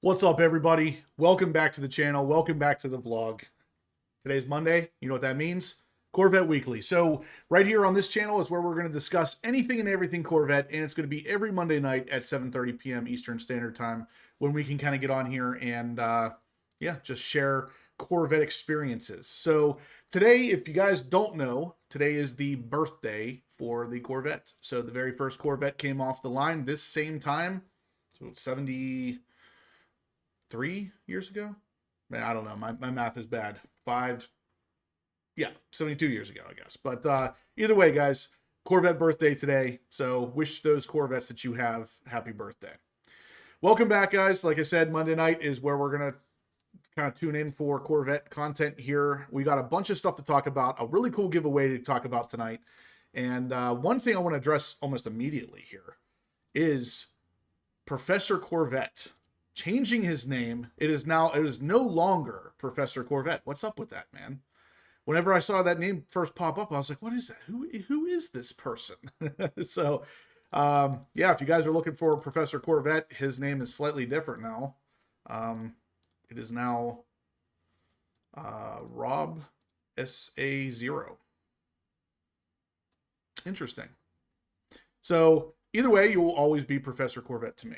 What's up, everybody? Welcome back to the channel. Welcome back to the vlog. Today's Monday. You know what that means? Corvette Weekly. So right here on this channel is where we're going to discuss anything and everything Corvette, and it's going to be every Monday night at 7:30 p.m. Eastern Standard Time when we can kind of get on here and yeah, just share Corvette experiences. So today, if you guys don't know, today is the birthday for the Corvette. So the very first Corvette came off the line this same time. So it's 73 years ago. Man, I don't know. My math is bad. 72 years ago, I guess. But either way, guys, Corvette birthday today. So wish those Corvettes that you have happy birthday. Welcome back, guys. Like I said, Monday night is where we're going to kind of tune in for Corvette content here. We got a bunch of stuff to talk about, a really cool giveaway to talk about tonight. And one thing I want to address almost immediately here is Professor Corvette changing his name. It is no longer Professor Corvette. What's up with that, man? Whenever I saw that name first pop up, I was like, what is that? Who is this person? So, yeah, if you guys are looking for Professor Corvette, his name is slightly different now. It is now Rob SA0. Interesting. So either way, you will always be Professor Corvette to me.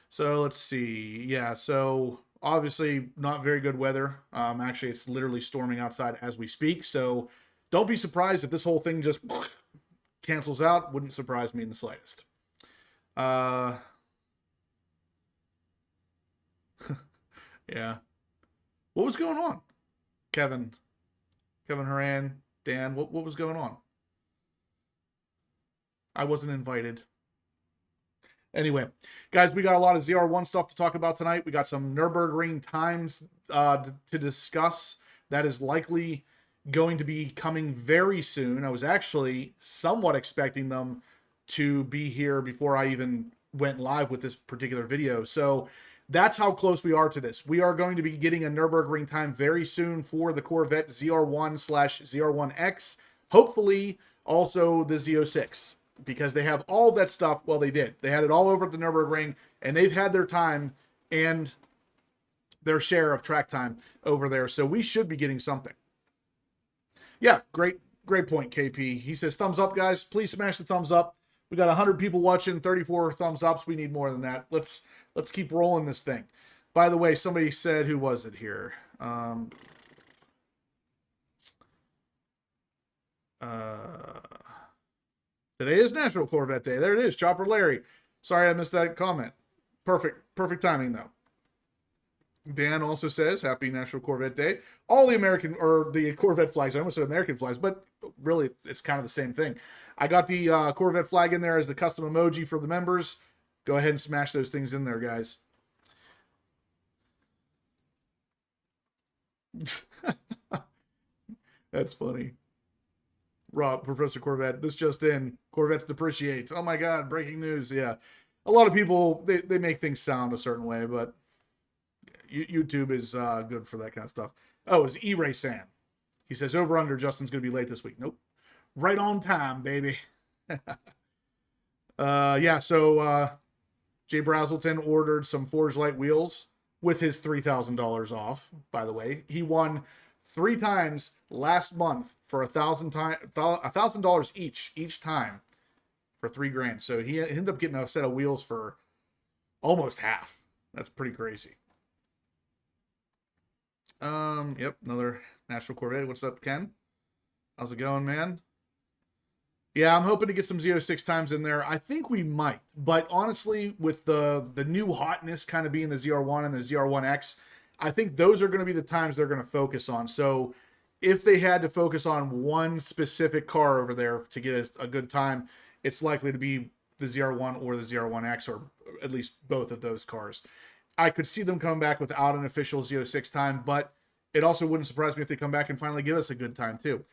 So let's see. Yeah, so obviously not very good weather. Actually, it's literally storming outside as we speak. So don't be surprised if this whole thing just cancels out. Wouldn't surprise me in the slightest. Yeah. What was going on? Kevin Horan, Dan, what was going on? I wasn't invited. Anyway, guys, we got a lot of ZR1 stuff to talk about tonight. We got some Nurburgring times to discuss. That is likely going to be coming very soon. I was actually somewhat expecting them to be here before I even went live with this particular video. So that's how close we are to this. We are going to be getting a Nurburgring time very soon for the Corvette ZR1/ZR1X. Hopefully also the Z06. Because they have all that stuff. Well, they did. They had it all over at the Nürburgring, and they've had their time and their share of track time over there. So we should be getting something. Yeah, great point, KP. He says, thumbs up, guys. Please smash the thumbs up. We got 100 people watching, 34 thumbs ups. We need more than that. Let's keep rolling this thing. By the way, somebody said, who was it here? Today is National Corvette Day. There it is, Chopper Larry. Sorry I missed that comment. Perfect timing though. Dan also says, happy National Corvette Day. All the American, or the Corvette flags, I almost said American flags, but really it's kind of the same thing. I got the Corvette flag in there as the custom emoji for the members. Go ahead and smash those things in there, guys. That's funny. Rob, Professor Corvette, this just in, Corvettes depreciate. Oh my God, breaking news. Yeah. A lot of people, they make things sound a certain way, but YouTube is good for that kind of stuff. Oh, it's E-Ray San. He says, over under, Justin's going to be late this week. Nope. Right on time, baby. Yeah, so Jay Brazelton ordered some Forge Light wheels with his $3,000 off, by the way. He won 3 times last month for $1,000 each time for $3,000. So he ended up getting a set of wheels for almost half. That's pretty crazy. Yep, another National Corvette. What's up, Ken? How's it going, man? Yeah, I'm hoping to get some Z06 times in there. I think we might, but honestly, with the new hotness kind of being the ZR1 and the ZR1X, I think those are going to be the times they're going to focus on. So if they had to focus on one specific car over there to get a good time, it's likely to be the ZR1 or the ZR1X, or at least both of those cars. I could see them come back without an official Z06 time, but it also wouldn't surprise me if they come back and finally give us a good time too.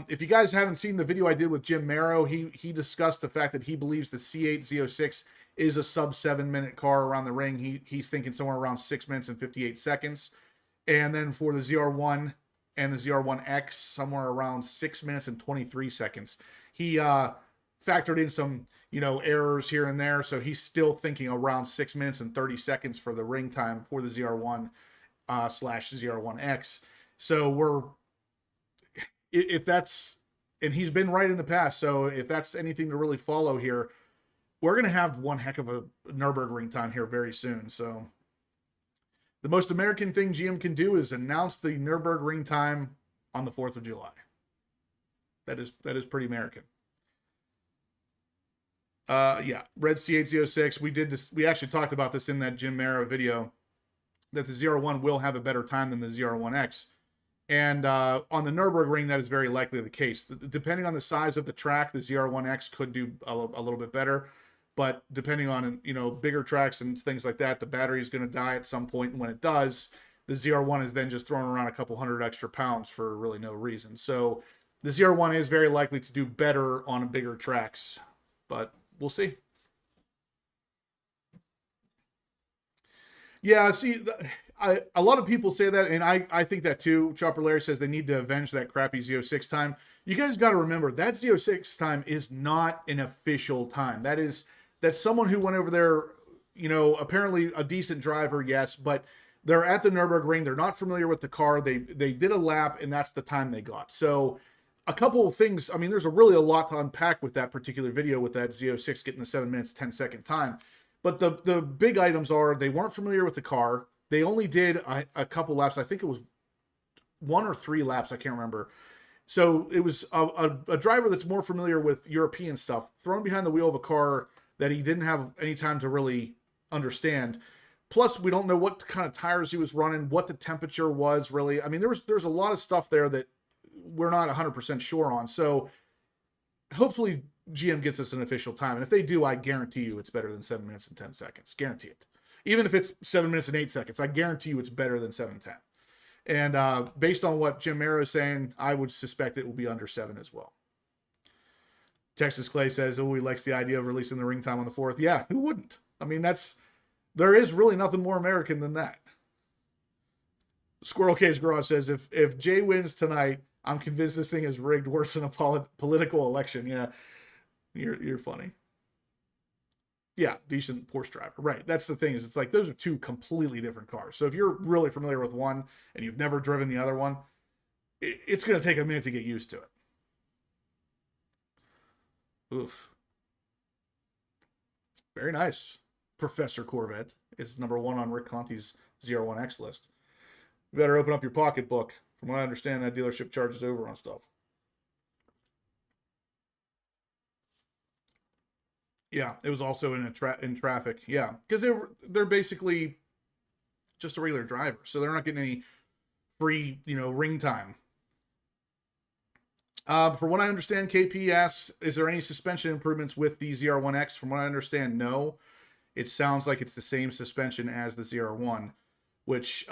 If you guys haven't seen the video I did with Jim Marrow, he discussed the fact that he believes the C8 Z06 is a sub 7-minute car around the ring. He's thinking somewhere around 6 minutes and 58 seconds. And then for the ZR1 and the ZR1X, somewhere around 6 minutes and 23 seconds. He factored in some, you know, errors here and there. So he's still thinking around 6 minutes and 30 seconds for the ring time for the ZR1 slash ZR1X. So if that's, and he's been right in the past. So if that's anything to really follow here, we're going to have one heck of a Nurburgring time here very soon. So the most American thing GM can do is announce the Nurburgring time on the 4th of July. That is pretty American. Yeah, Red C8 we did this. We actually talked about this in that Jim Mara video, that the ZR1 will have a better time than the ZR1X. And on the Nurburgring, that is very likely the case. Depending on the size of the track, the ZR1X could do a little bit better. But depending on, you know, bigger tracks and things like that, the battery is going to die at some point. And when it does, the ZR1 is then just throwing around a couple hundred extra pounds for really no reason. So the ZR1 is very likely to do better on bigger tracks, but we'll see. Yeah, see, a lot of people say that, and I think that too. Chopper Larry says they need to avenge that crappy Z06 time. You guys got to remember, that Z06 time is not an official time. That's someone who went over there, you know, apparently a decent driver, yes, but they're at the Nürburgring. They're not familiar with the car. They did a lap, and that's the time they got. So a couple of things. I mean, there's really a lot to unpack with that particular video with that Z06 getting a 7 minutes, 10-second time. But the big items are they weren't familiar with the car. They only did a couple laps. I think it was 1 or 3 laps. I can't remember. So it was a driver that's more familiar with European stuff thrown behind the wheel of a car that he didn't have any time to really understand. Plus, we don't know what kind of tires he was running, what the temperature was really. I mean, there's a lot of stuff there that we're not 100% sure on. So hopefully GM gets us an official time. And if they do, I guarantee you it's better than 7 minutes and 10 seconds. Guarantee it. Even if it's 7 minutes and 8 seconds, I guarantee you it's better than 7:10. And based on what Jim Mara is saying, I would suspect it will be under 7 as well. Texas Clay says, oh, he likes the idea of releasing the ring time on the 4th. Yeah, who wouldn't? I mean, there is really nothing more American than that. Squirrel Cage Garage says, if Jay wins tonight, I'm convinced this thing is rigged worse than a political election. Yeah, you're funny. Yeah, decent Porsche driver. Right. That's the thing, is it's like those are two completely different cars. So if you're really familiar with one and you've never driven the other one, it's going to take a minute to get used to it. Oof. Very nice. Professor Corvette is number 1 on Rick Conti's ZR1X list. You better open up your pocketbook. From what I understand, that dealership charges over on stuff. Yeah, it was also in traffic. Yeah, because they're basically just a regular driver, so they're not getting any free, you know, ring time. For what I understand, KP asks, is there any suspension improvements with the ZR1X? From what I understand, no. It sounds like it's the same suspension as the ZR1, which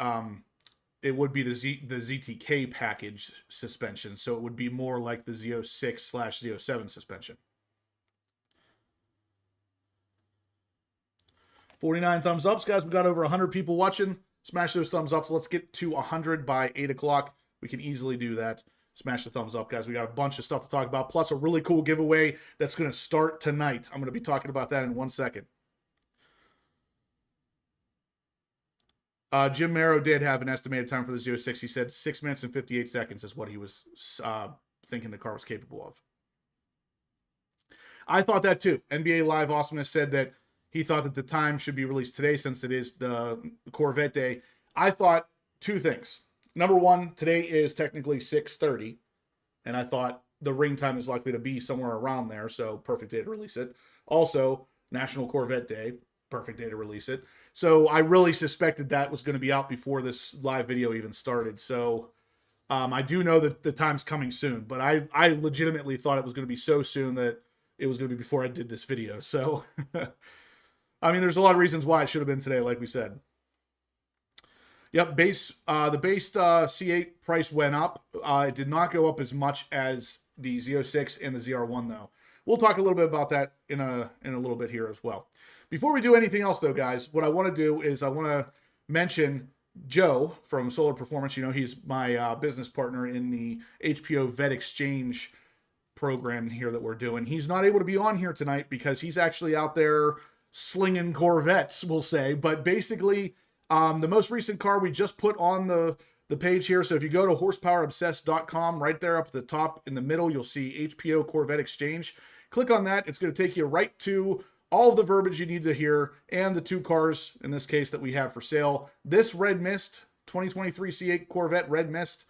it would be the ZTK package suspension, so it would be more like the Z06/Z07 suspension. 49 thumbs ups, guys. We got over 100 people watching. Smash those thumbs ups. Let's get to 100 by 8 o'clock. We can easily do that. Smash the thumbs up, guys. We got a bunch of stuff to talk about, plus a really cool giveaway that's going to start tonight. I'm going to be talking about that in 1 second. Jim Mara did have an estimated time for the Z06. He said 6 minutes and 58 seconds is what he was thinking the car was capable of. I thought that too. NBA Live Awesomeness said that he thought that the time should be released today since it is the Corvette day. I thought 2 things. Number 1, today is technically 6:30, and I thought the ring time is likely to be somewhere around there, so perfect day to release it. Also, National Corvette Day, perfect day to release it. So I really suspected that was going to be out before this live video even started. So I do know that the time's coming soon, but I legitimately thought it was going to be so soon that it was going to be before I did this video. So, I mean, there's a lot of reasons why it should have been today, like we said. Yep, the base C8 price went up. It did not go up as much as the Z06 and the ZR1, though. We'll talk a little bit about that in a little bit here as well. Before we do anything else, though, guys, what I want to do is I want to mention Joe from Solar Performance. You know, he's my business partner in the HPO Vet Exchange program here that we're doing. He's not able to be on here tonight because he's actually out there slinging Corvettes, we'll say. But basically, the most recent car we just put on the page here. So if you go to horsepowerobsessed.com, right there up at the top in the middle, you'll see HPO Corvette Exchange. Click on that. It's going to take you right to all of the verbiage you need to hear and the two cars, in this case, that we have for sale. This Red Mist, 2023 C8 Corvette Red Mist,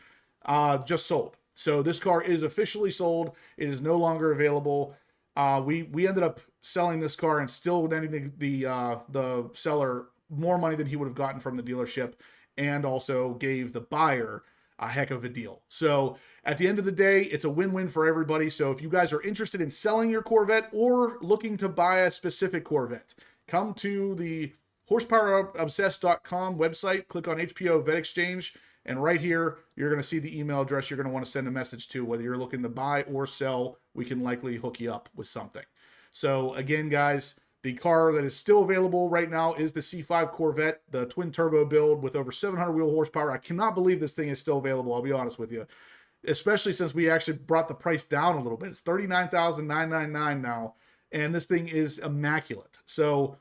just sold. So this car is officially sold. It is no longer available. We ended up selling this car and still netting the seller more money than he would have gotten from the dealership, and also gave the buyer a heck of a deal. So at the end of the day, it's a win-win for everybody. So if you guys are interested in selling your Corvette or looking to buy a specific Corvette, come to the horsepowerobsessed.com website, click on HPO Vet Exchange, and right here, you're going to see the email address you're going to want to send a message to. Whether you're looking to buy or sell, we can likely hook you up with something. So again, guys, the car that is still available right now is the C5 Corvette, the twin turbo build with over 700 wheel horsepower. I cannot believe this thing is still available, I'll be honest with you, especially since we actually brought the price down a little bit. It's $39,999 now, and this thing is immaculate. So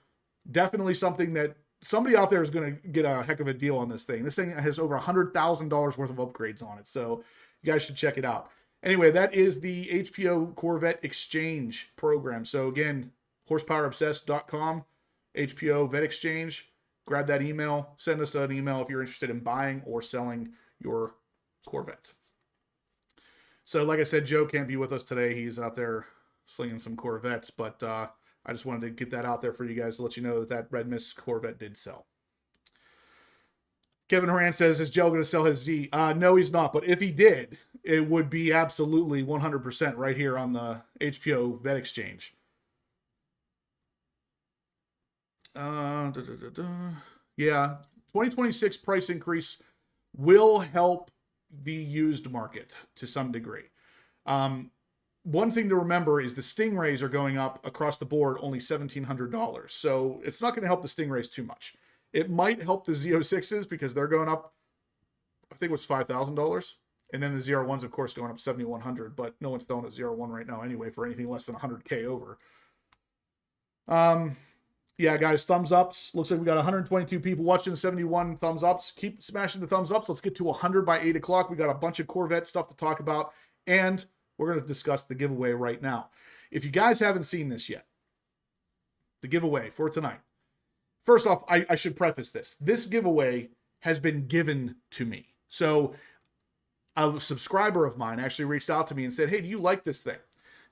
definitely something that somebody out there is going to get a heck of a deal on this thing. This thing has over $100,000 worth of upgrades on it, so you guys should check it out. Anyway, that is the HPO Corvette Exchange program. So again, horsepowerobsessed.com, HPO Vet Exchange. Grab that email. Send us an email if you're interested in buying or selling your Corvette. So like I said, Joe can't be with us today. He's out there slinging some Corvettes, but I just wanted to get that out there for you guys to let you know that that Red Mist Corvette did sell. Kevin Horan says, is Joe going to sell his Z? No, he's not. But if he did, it would be absolutely 100% right here on the HPO Vet Exchange. Yeah, 2026 price increase will help the used market to some degree. One thing to remember is the Stingrays are going up across the board only $1,700. So it's not going to help the Stingrays too much. It might help the Z06s because they're going up, I think it was $5,000. And then the ZR1s, of course, going up $7,100. But no one's selling a ZR1 right now anyway for anything less than $100K over. Yeah, guys, thumbs ups. Looks like we got 122 people watching, 71 thumbs ups. Keep smashing the thumbs ups. Let's get to 100 by 8 o'clock. We got a bunch of Corvette stuff to talk about. And we're going to discuss the giveaway right now. If you guys haven't seen this yet, the giveaway for tonight. First off, I should preface this. This giveaway has been given to me. So a subscriber of mine actually reached out to me and said, hey, do you like this thing?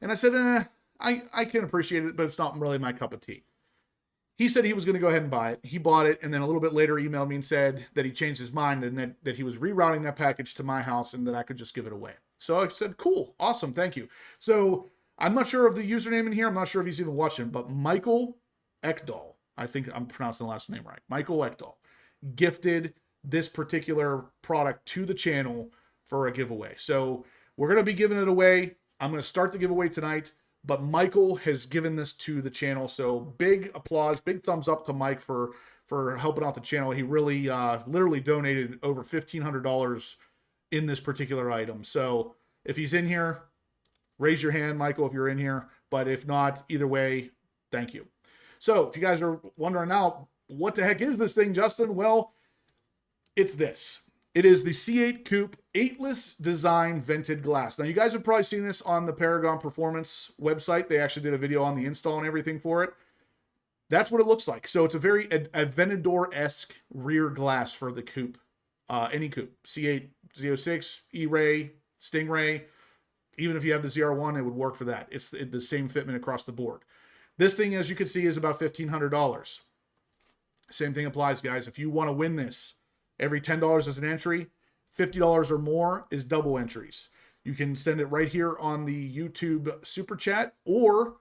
And I said, I can appreciate it, but it's not really my cup of tea. He said he was going to go ahead and buy it. He bought it, and then a little bit later emailed me and said that he changed his mind and that he was rerouting that package to my house and that I could just give it away. So I said, cool, awesome, thank you. So I'm not sure of the username in here. I'm not sure if he's even watching, but Michael Ekdahl, I think I'm pronouncing the last name right, Michael Ekdahl, gifted this particular product to the channel for a giveaway. So we're going to be giving it away. I'm going to start the giveaway tonight. But Michael has given this to the channel, so big applause, big thumbs up to Mike for helping out the channel. He really literally donated over $1,500 in this particular item. So if he's in here, raise your hand, Michael, if you're in here. But if not, either way, thank you. So if you guys are wondering now, what the heck is this thing, Justin? Well, it's this. It is the C8 Coupe 8-less design vented glass. Now, you guys have probably seen this on the Paragon Performance website. They actually did a video on the install and everything for it. That's what it looks like. So it's a very Aventador-esque rear glass for the coupe. Any coupe. C8, Z06, E-Ray, Stingray. Even if you have the ZR1, it would work for that. It's the same fitment across the board. This thing, as you can see, is about $1,500. Same thing applies, guys. If you want to win this, every $10 is an entry. $50 or more is double entries. You can send it right here on the YouTube Super Chat or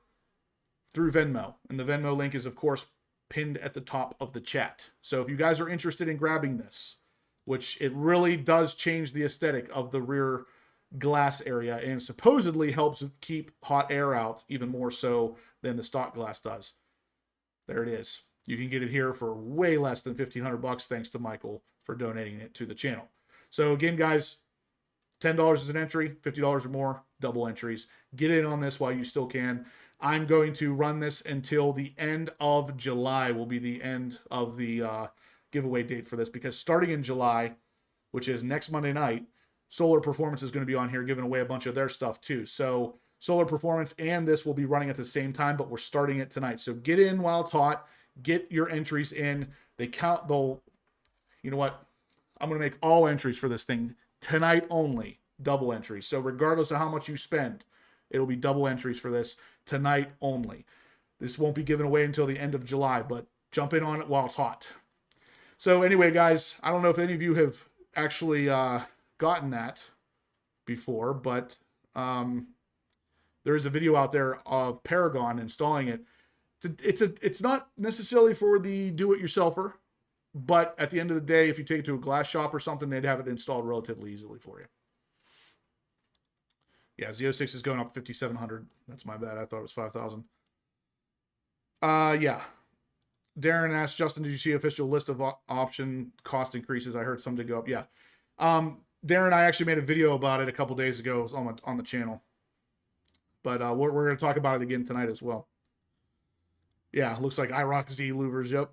through Venmo. And the Venmo link is, of course, pinned at the top of the chat. So if you guys are interested in grabbing this, which it really does change the aesthetic of the rear glass area and supposedly helps keep hot air out even more so than the stock glass does. There it is. You can get it here for way less than $1,500 thanks to Michael for donating it to the channel. So again, guys, $10 is an entry, $50 or more, double entries. Get in on this while you still can. I'm going to run this until the end of July will be the end of the giveaway date for this, because starting in July, which is next Monday night, Solar Performance is going to be on here giving away a bunch of their stuff too. So Solar Performance and this will be running at the same time, but we're starting it tonight. So get in while taught. Get your entries in. They count, they'll, you know what? I'm going to make all entries for this thing tonight only, double entries. So regardless of how much you spend, it'll be double entries for this tonight only. This won't be given away until the end of July, but jump in on it while it's hot. So anyway, guys, I don't know if any of you have actually gotten that before, but there is a video out there of Paragon installing it. It's not necessarily for the do-it-yourselfer, but at the end of the day, if you take it to a glass shop or something, they'd have it installed relatively easily for you. Yeah, Z06 is going up 5,700. That's my bad. I thought it was 5,000. Yeah. Darren asked, Justin, did you see official list of option cost increases? I heard some to go up. Yeah. Darren, I actually made a video about it a couple days ago on the channel. But we're going to talk about it again tonight as well. Yeah, looks like iRock Z louvers. Yep.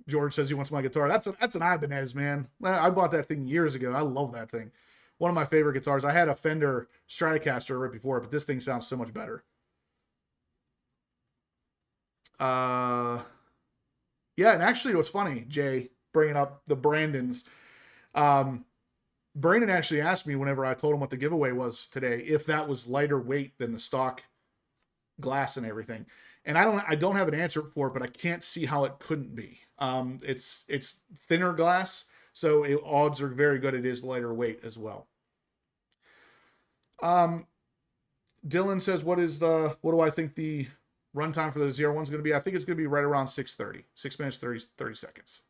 George says he wants my guitar. That's an Ibanez, man. I bought that thing years ago. I love that thing. One of my favorite guitars. I had a Fender Stratocaster right before, but this thing sounds so much better. Yeah, and actually what's funny, Jay, bringing up the Brandons. Brandon actually asked me whenever I told him what the giveaway was today, if that was lighter weight than the stock glass and everything. And I don't have an answer for it, but I can't see how it couldn't be. It's thinner glass, so odds are very good it is lighter weight as well. Dylan says, what do I think the runtime for the ZR1 is going to be? I think it's going to be right around 6:30, 6 minutes, 30 seconds.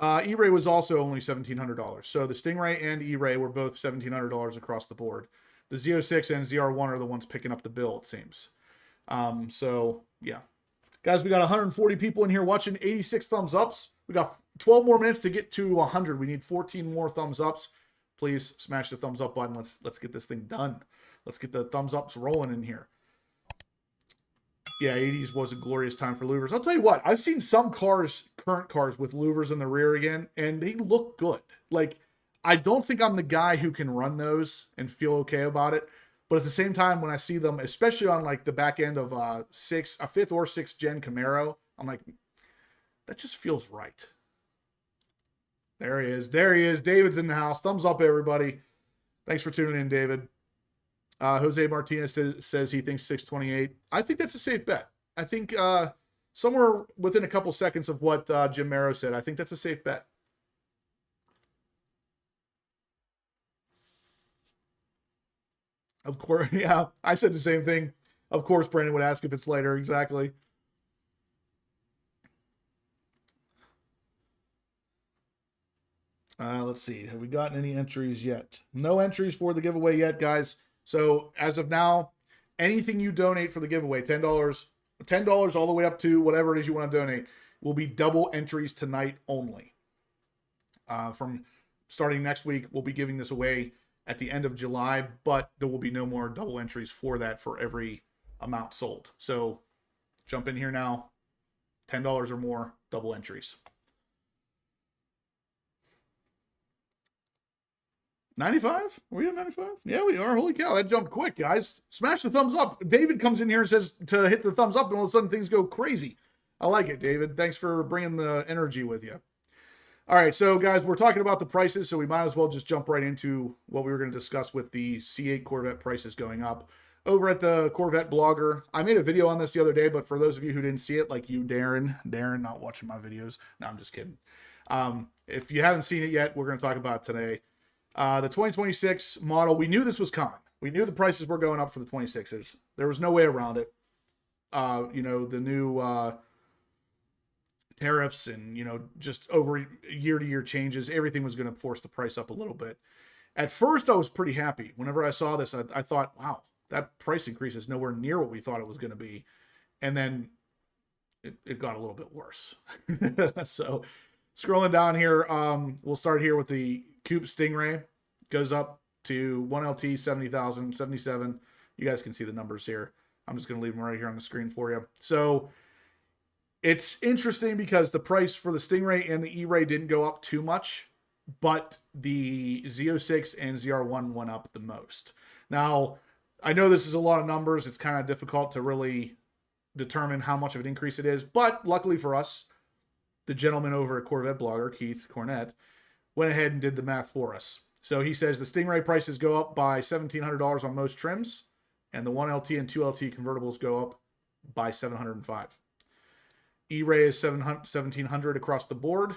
E-Ray was also only $1,700. So the Stingray and E-Ray were both $1,700 across the board. The Z06 and ZR1 are the ones picking up the bill, it seems. So yeah, guys, we got 140 people in here watching, 86 thumbs ups. We got 12 more minutes to get to 100. We need 14 more thumbs ups. Please smash the thumbs up button. Let's get this thing done. Let's get the thumbs ups rolling in here. Yeah, 80s was a glorious time for louvers. I'll tell you what, I've seen some cars, current cars with louvers in the rear again, and they look good. Like, I don't think I'm the guy who can run those and feel okay about it. But at the same time, when I see them, especially on like the back end of a 5th or 6th gen Camaro, I'm like, that just feels right. There he is. There he is. David's in the house. Thumbs up, everybody. Thanks for tuning in, David. Jose Martinez says he thinks 628. I think that's a safe bet. I think somewhere within a couple seconds of what Jim Marrow said, I think that's a safe bet. Of course, yeah, I said the same thing. Of course, Brandon would ask if it's later. Exactly. Let's see. Have we gotten any entries yet? No entries for the giveaway yet, guys. So as of now, anything you donate for the giveaway, $10 all the way up to whatever it is you want to donate, will be double entries tonight only. From starting next week, we'll be giving this away at the end of July, but there will be no more double entries for that for every amount sold. So jump in here now, $10 or more, double entries. 95? Are we at 95? Yeah, we are. Holy cow, that jumped quick, guys. Smash the thumbs up. David comes in here and says to hit the thumbs up, and all of a sudden things go crazy. I like it, David. Thanks for bringing the energy with you. All right, so guys, we're talking about the prices, so we might as well just jump right into what we were going to discuss with the C8 Corvette prices going up. Over at the Corvette Blogger, I made a video on this the other day, but for those of you who didn't see it, like you, Darren not watching my videos. No, I'm just kidding. If you haven't seen it yet, we're going to talk about it today. The 2026 model, we knew this was coming. We knew the prices were going up for the 26s. There was no way around it. You know, the new tariffs and, you know, just over year-to-year changes, everything was going to force the price up a little bit. At first, I was pretty happy. Whenever I saw this, I thought, wow, that price increase is nowhere near what we thought it was going to be. And then it got a little bit worse. Scrolling down here, we'll start here with the Coupe Stingray. Goes up to 1LT, 70,000, 77. You guys can see the numbers here. I'm just going to leave them right here on the screen for you. So it's interesting because the price for the Stingray and the E-Ray didn't go up too much, but the Z06 and ZR1 went up the most. Now, I know this is a lot of numbers. It's kind of difficult to really determine how much of an increase it is, but luckily for us, the gentleman over at Corvette Blogger, Keith Cornett, went ahead and did the math for us. So he says the Stingray prices go up by $1,700 on most trims, and the 1LT and 2LT convertibles go up by $705. E-Ray is $1,700 across the board.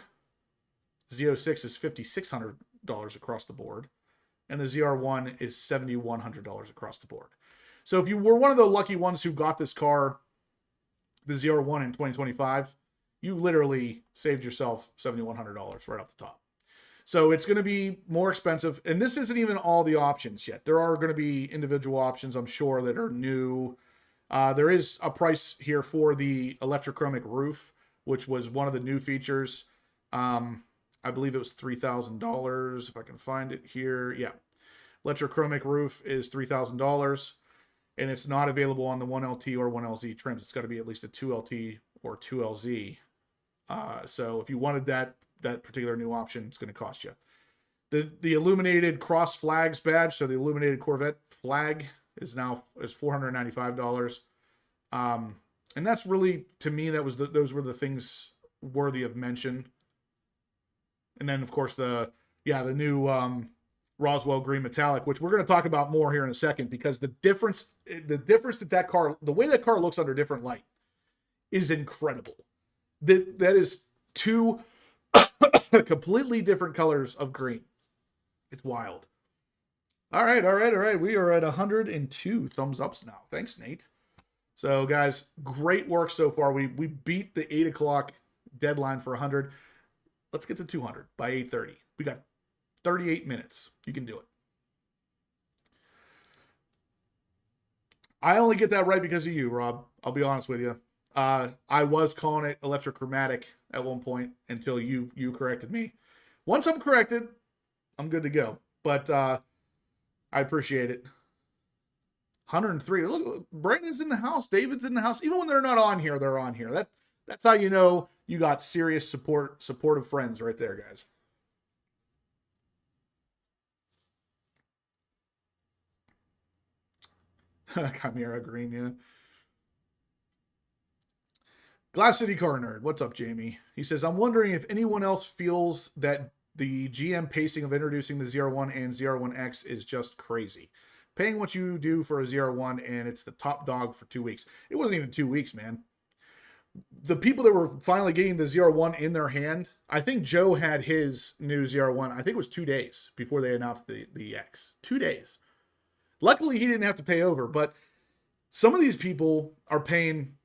Z06 is $5,600 across the board. And the ZR1 is $7,100 across the board. So if you were one of the lucky ones who got this car, the ZR1 in 2025, you literally saved yourself $7,100 right off the top. So it's going to be more expensive. And this isn't even all the options yet. There are going to be individual options, I'm sure, that are new. There is a price here for the electrochromic roof, which was one of the new features. I believe it was $3,000 if I can find it here. Yeah. Electrochromic roof is $3,000, and it's not available on the 1LT or 1LZ trims. It's got to be at least a 2LT or 2LZ. So if you wanted that particular new option, it's going to cost you. The illuminated cross flags badge, so the illuminated Corvette flag is $495. And that's really, to me, those were the things worthy of mention. And then, of course, the new Roswell Green metallic, which we're going to talk about more here in a second, because the difference that car, the way that car looks under different light, is incredible. That is two completely different colors of green. It's wild. All right. We are at 102 thumbs ups now. Thanks, Nate. So, guys, great work so far. We beat the 8 o'clock deadline for 100. Let's get to 200 by 8:30. We got 38 minutes. You can do it. I only get that right because of you, Rob. I'll be honest with you. I was calling it electrochromatic at one point until you corrected me. Once I'm corrected, I'm good to go. But I appreciate it. 103. Look, Brandon's in the house. David's in the house. Even when they're not on here, they're on here. That's how you know you got serious supportive friends right there, guys. Chimera Green, yeah. Glass City Car Nerd. What's up, Jamie? He says, I'm wondering if anyone else feels that the GM pacing of introducing the ZR1 and ZR1X is just crazy. Paying what you do for a ZR1 and it's the top dog for 2 weeks. It wasn't even 2 weeks, man. The people that were finally getting the ZR1 in their hand, I think Joe had his new ZR1, I think it was 2 days before they announced the X. 2 days. Luckily, he didn't have to pay over, but some of these people are paying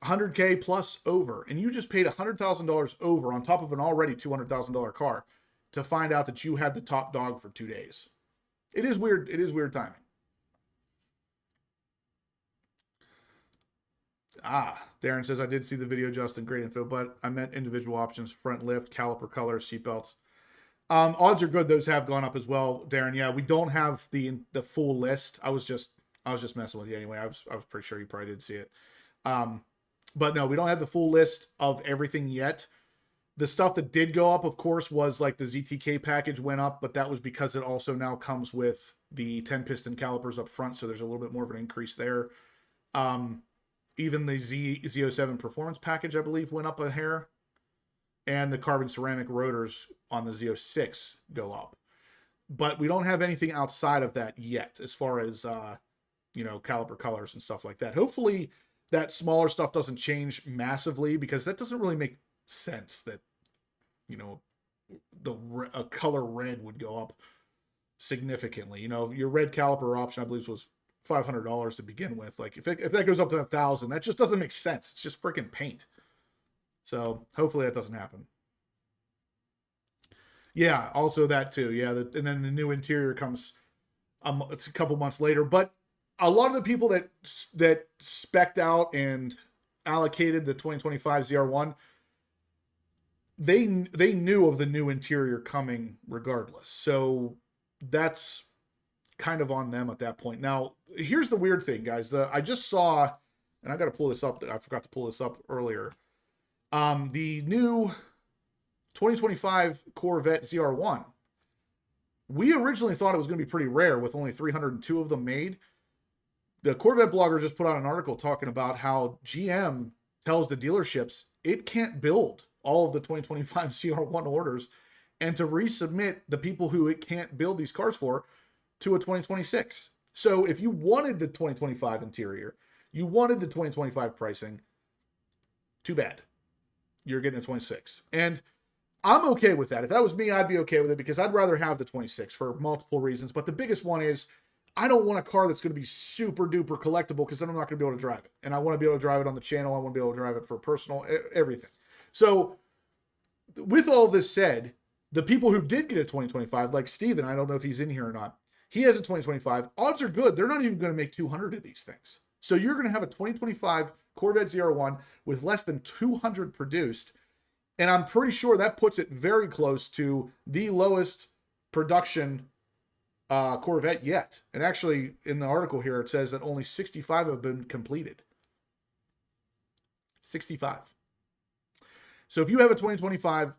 $100K plus over, and you just paid $100,000 over on top of an already $200,000 car to find out that you had the top dog for 2 days. It is weird. It is weird timing. Darren says, I did see the video, Justin. Great info, but I meant individual options, front lift, caliper color, seatbelts. Odds are good. Those have gone up as well, Darren. Yeah, we don't have the full list. I was just messing with you anyway. I was pretty sure you probably did see it. But no, we don't have the full list of everything yet. The stuff that did go up, of course, was like the ZTK package went up, but that was because it also now comes with the 10-piston calipers up front, so there's a little bit more of an increase there. Even the Z07 performance package, I believe, went up a hair. And the carbon ceramic rotors on the Z06 go up. But we don't have anything outside of that yet as far as, caliper colors and stuff like that. Hopefully that smaller stuff doesn't change massively, because that doesn't really make sense that, a color red would go up significantly. Your red caliper option, I believe, was $500 to begin with. Like if that goes up to $1,000, that just doesn't make sense. It's just freaking paint. So hopefully that doesn't happen. Yeah, also that too. Yeah, and then the new interior comes. It's a couple months later, but a lot of the people that spec'd out and allocated the 2025 ZR1, they knew of the new interior coming regardless. So that's kind of on them at that point. Now, here's the weird thing, guys. I just saw, and I got to pull this up. I forgot to pull this up earlier. The new 2025 Corvette ZR1. We originally thought it was going to be pretty rare with only 302 of them made. The Corvette blogger just put out an article talking about how GM tells the dealerships it can't build all of the 2025 ZR1 orders and to resubmit the people who it can't build these cars for to a 2026. So if you wanted the 2025 interior, you wanted the 2025 pricing, too bad. You're getting a 26. And I'm okay with that. If that was me, I'd be okay with it because I'd rather have the 26 for multiple reasons. But the biggest one is I don't want a car that's going to be super duper collectible because then I'm not going to be able to drive it. And I want to be able to drive it on the channel. I want to be able to drive it for personal, everything. So with all this said, the people who did get a 2025, like Steven, I don't know if he's in here or not, he has a 2025. Odds are good. They're not even going to make 200 of these things. So you're going to have a 2025 Corvette ZR1 with less than 200 produced. And I'm pretty sure that puts it very close to the lowest production Corvette yet. And actually, in the article here, it says that only 65 have been completed. 65. So if you have a 2025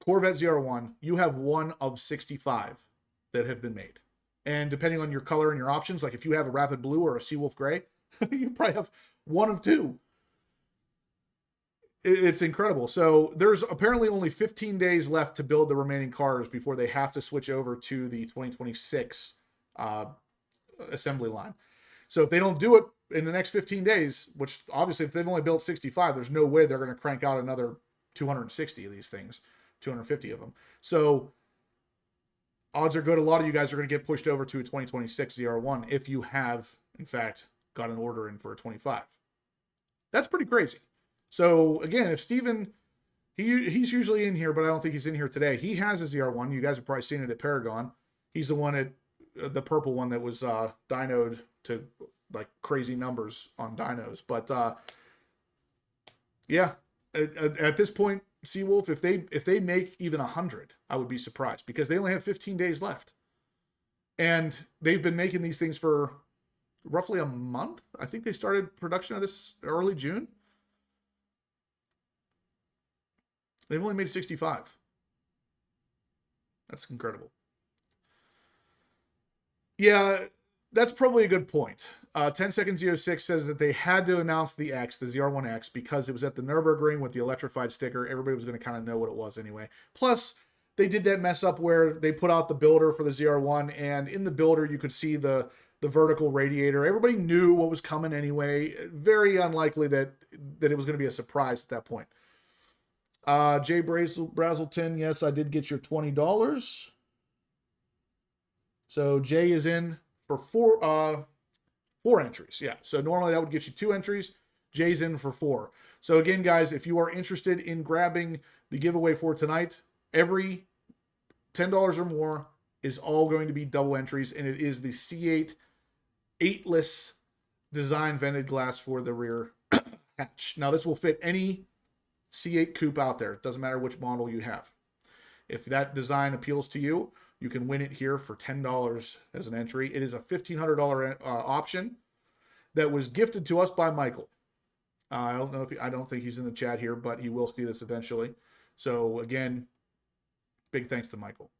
Corvette ZR1, you have one of 65 that have been made. And depending on your color and your options, like if you have a Rapid Blue or a Seawolf Gray, you probably have one of two. It's incredible. So there's apparently only 15 days left to build the remaining cars before they have to switch over to the 2026 assembly line. So if they don't do it in the next 15 days, which obviously if they've only built 65, there's no way they're going to crank out another 260 of these things, 250 of them. So odds are good a lot of you guys are going to get pushed over to a 2026 ZR1 if you have, in fact, got an order in for a 25. That's pretty crazy. So again, if Steven, he's usually in here, but I don't think he's in here today. He has a ZR1. You guys have probably seen it at Paragon. He's the one at the purple one that was dynoed to like crazy numbers on dynos. But yeah, at this point, Seawolf, if they make even 100, I would be surprised because they only have 15 days left. And they've been making these things for roughly a month. I think they started production of this early June. They've only made 65. That's incredible. Yeah, that's probably a good point. 10 Seconds 06 says that they had to announce the X, the ZR1X, because it was at the Nurburgring with the electrified sticker. Everybody was going to kind of know what it was anyway. Plus, they did that mess up where they put out the builder for the ZR1, and in the builder, you could see the vertical radiator. Everybody knew what was coming anyway. Very unlikely that it was going to be a surprise at that point. Jay Brazelton, yes, I did get your $20. So Jay is in for four entries. Yeah, so normally that would get you 2 entries. Jay's in for 4. So again, guys, if you are interested in grabbing the giveaway for tonight, every $10 or more is all going to be double entries, and it is the C8 8-less design vented glass for the rear hatch. Now, this will fit any C8 coupe out there. It doesn't matter which model you have. If that design appeals to you, you can win it here for $10 as an entry. It is a $1,500 option that was gifted to us by Michael. I don't think he's in the chat here, but he will see this eventually. So again, big thanks to Michael.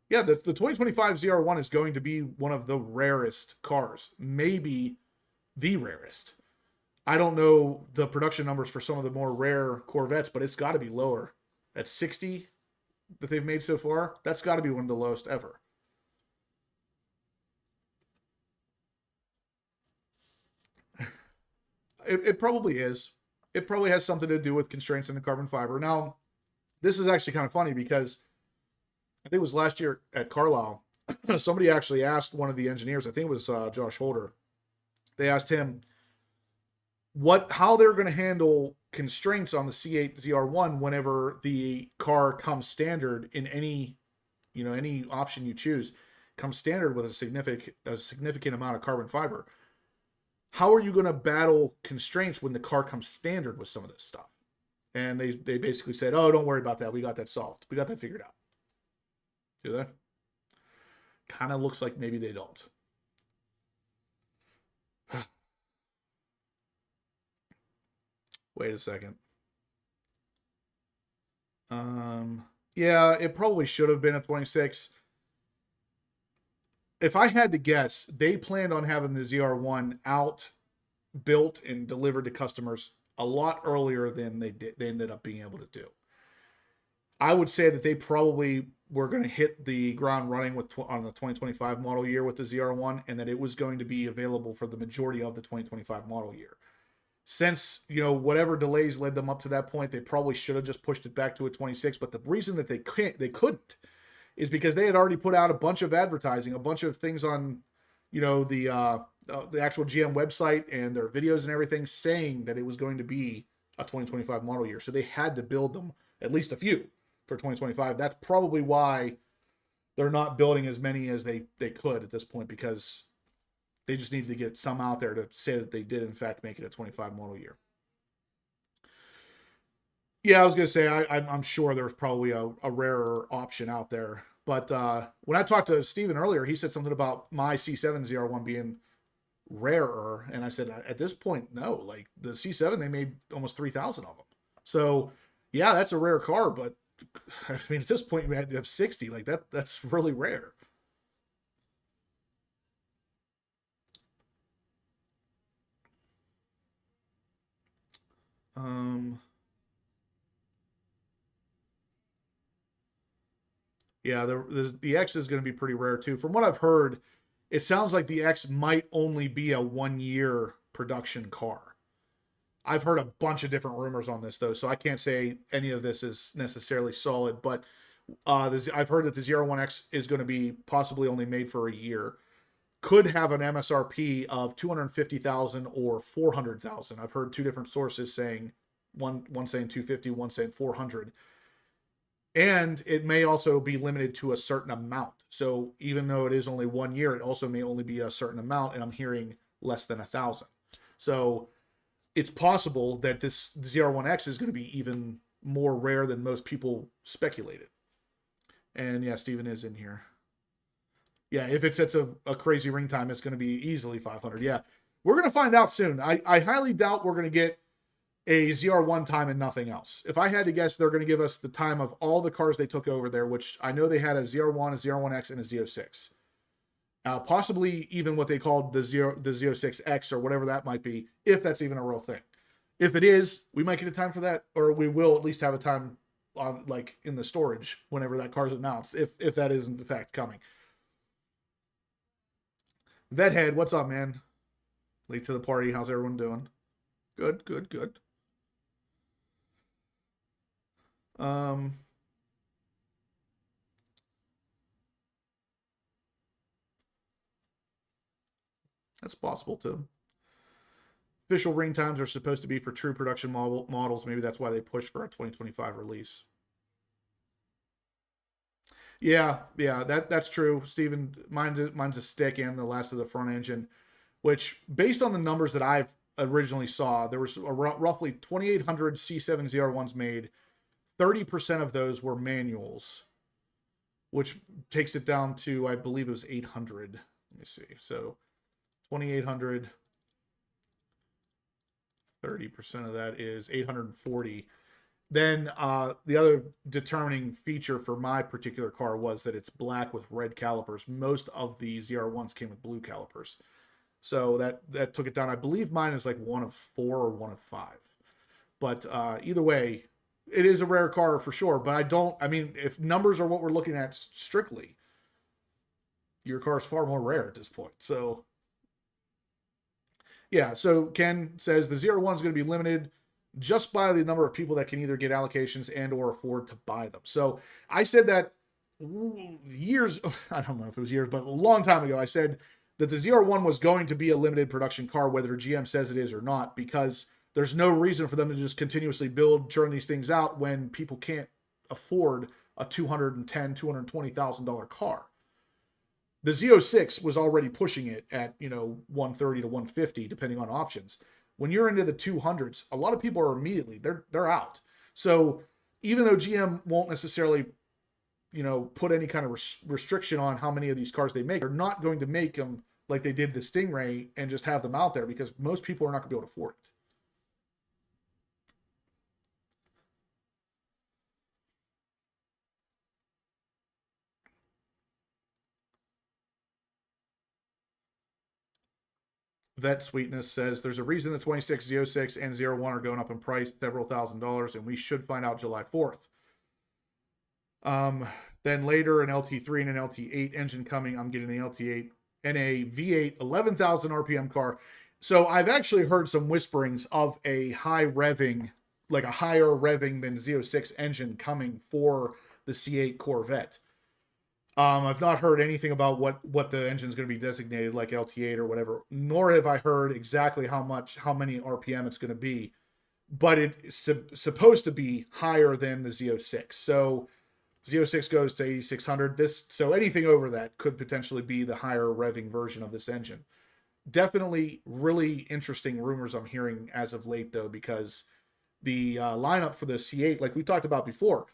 Yeah, the 2025 ZR1 is going to be one of the rarest cars, maybe the rarest. I don't know the production numbers for some of the more rare Corvettes, but it's got to be lower. At 60 that they've made so far, that's got to be one of the lowest ever. It probably is. It probably has something to do with constraints in the carbon fiber. Now, this is actually kind of funny because I think it was last year at Carlisle, somebody actually asked one of the engineers, I think it was Josh Holder, they asked him how they're going to handle constraints on the C8 ZR1 whenever the car comes standard in any option you choose, comes standard with a significant amount of carbon fiber. How are you going to battle constraints when the car comes standard with some of this stuff? And they basically said, oh, don't worry about that. We got that solved. We got that figured out. Do they? Kind of looks like maybe they don't. Wait a second. Yeah, it probably should have been a 26. If I had to guess, they planned on having the ZR1 out, built, and delivered to customers a lot earlier than they ended up being able to do. I would say that they probably were going to hit the ground running on the 2025 model year with the ZR1, and that it was going to be available for the majority of the 2025 model year. Since, whatever delays led them up to that point, they probably should have just pushed it back to a 26. But the reason that they couldn't is because they had already put out a bunch of advertising, a bunch of things on, the actual GM website and their videos and everything saying that it was going to be a 2025 model year. So they had to build them, at least a few, for 2025. That's probably why they're not building as many as they could at this point, because they just needed to get some out there to say that they did, in fact, make it a 25 model year. Yeah, I was going to say, I'm sure there's probably a rarer option out there. But when I talked to Steven earlier, he said something about my C7 ZR1 being rarer. And I said, at this point, no. Like, the C7, they made almost 3,000 of them. So, yeah, that's a rare car. But, I mean, at this point, we had to have 60. Like, that's really rare. Yeah, the X is going to be pretty rare too. From what I've heard, it sounds like the X might only be a 1-year production car. I've heard a bunch of different rumors on this though, so I can't say any of this is necessarily solid, but I've heard that the ZR1X is going to be possibly only made for a year. Could have an MSRP of $250,000 or $400,000. I've heard two different sources saying, one saying $250,000, one saying $400,000. And it may also be limited to a certain amount. So even though it is only 1 year, it also may only be a certain amount, and I'm hearing less than 1,000. So it's possible that this ZR1X is going to be even more rare than most people speculated. And yeah, Steven is in here. Yeah, if it sets a crazy ring time, it's going to be easily 500. Yeah, we're going to find out soon. I highly doubt we're going to get a ZR1 time and nothing else. If I had to guess, they're going to give us the time of all the cars they took over there, which I know they had a ZR1, a ZR1X, and a Z06. Possibly even what they called the Z06X or whatever that might be, if that's even a real thing. If it is, we might get a time for that, or we will at least have a time on, like, in the storage whenever that car's announced, if that is in fact coming. Vethead, what's up, man? Late to the party. How's everyone doing? Good, good, good. That's possible too. Official ring times are supposed to be for true production models. Maybe that's why they pushed for a 2025 release. Yeah, that's true, Steven. Mine's a stick and the last of the front engine, which, based on the numbers that I've originally saw, there was roughly 2,800 C7 ZR1s made. 30% of those were manuals, which takes it down to, I believe it was 800. Let me see. So 2,800, 30% of that is 840. Then the other determining feature for my particular car was that it's black with red calipers. Most of the ZR1s came with blue calipers. So that took it down. I believe mine is like 1 of 4 or 1 of 5. But either way, it is a rare car for sure. But I mean, if numbers are what we're looking at strictly, your car is far more rare at this point. So, yeah. So Ken says the ZR1 is going to be limited just by the number of people that can either get allocations and or afford to buy them. So I said that years, I don't know if it was years, but a long time ago, I said that the ZR1 was going to be a limited production car, whether GM says it is or not, because there's no reason for them to just continuously churn these things out when people can't afford a $210,000, $220,000 car. The Z06 was already pushing it at, $130,000 to $150,000, depending on options. When you're into the 200s, a lot of people are immediately, they're out. So even though GM won't necessarily, you know, put any kind of restriction on how many of these cars they make, they're not going to make them like they did the Stingray and just have them out there, because most people are not going to be able to afford it. Vet Sweetness says there's a reason the 26 Z06 and ZR1 are going up in price several $1,000s, and we should find out July 4th. Then later an LT3 and an LT8 engine coming. I'm getting an LT8 and a V8 11,000 RPM car. So I've actually heard some whisperings of a high revving, like a higher revving than Z06 engine coming for the C8 Corvette. I've not heard anything about what the engine is going to be designated, like LT8 or whatever, nor have I heard exactly how many RPM it's going to be, but it's supposed to be higher than the Z06. So Z06 goes to 8,600. So anything over that could potentially be the higher revving version of this engine. Definitely really interesting rumors I'm hearing as of late, though, because the lineup for the C8, like we talked about before,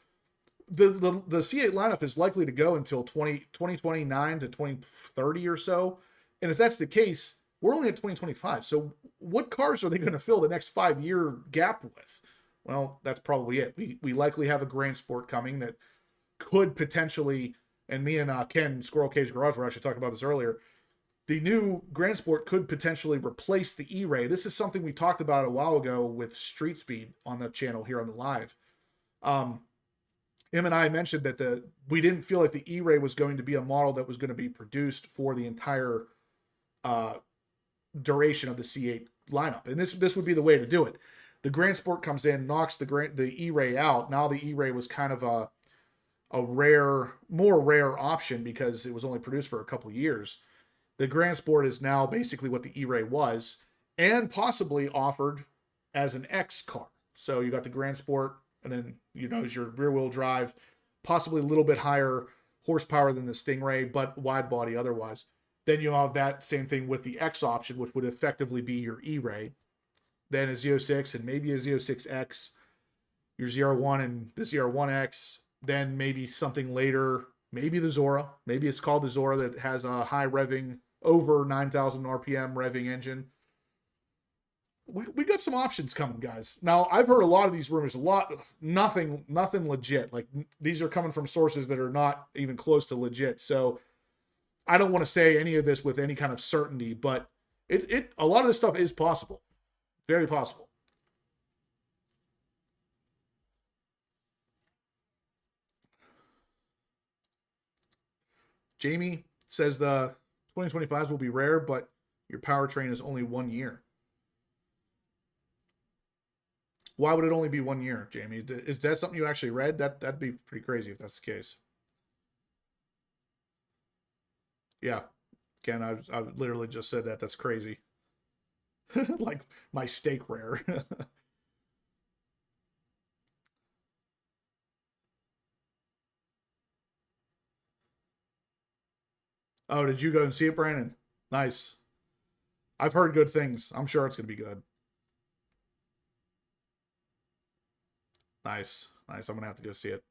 the C8 lineup is likely to go until 2029 to 2030 or so. And if that's the case, we're only at 2025. So what cars are they going to fill the next 5-year gap with? Well, that's probably it. We likely have a Grand Sport coming that could potentially, and me and Ken, Squirrel Cage Garage, were actually talking about this earlier, the new Grand Sport could potentially replace the E-Ray. This is something we talked about a while ago with Street Speed on the channel here on the live. Him and I mentioned that we didn't feel like the E-Ray was going to be a model that was going to be produced for the entire duration of the C8 lineup. And this would be the way to do it. The Grand Sport comes in, knocks the E-Ray out. Now the E-Ray was kind of a more rare option because it was only produced for a couple years. The Grand Sport is now basically what the E-Ray was, and possibly offered as an X car. So you got the Grand Sport, and then, you know, your rear wheel drive, possibly a little bit higher horsepower than the Stingray, but wide body otherwise. Then you have that same thing with the X option, which would effectively be your E-Ray. Then a Z06 and maybe a Z06X, your ZR1 and the ZR1X, then maybe something later, maybe the Zora. Maybe it's called the Zora, that has a high revving, over 9,000 RPM revving engine. We got some options coming, guys. Now, I've heard a lot of these rumors, nothing legit. Like, these are coming from sources that are not even close to legit. So I don't want to say any of this with any kind of certainty, but a lot of this stuff is possible. Very possible. Jamie says the 2025s will be rare, but your powertrain is only 1 year. Why would it only be 1 year, Jamie? Is that something you actually read? That'd be pretty crazy if that's the case. Yeah. Ken, I literally just said that. That's crazy. Like my steak rare. Oh, did you go and see it, Brandon? Nice. I've heard good things. I'm sure it's going to be good. Nice. Nice. I'm going to have to go see it.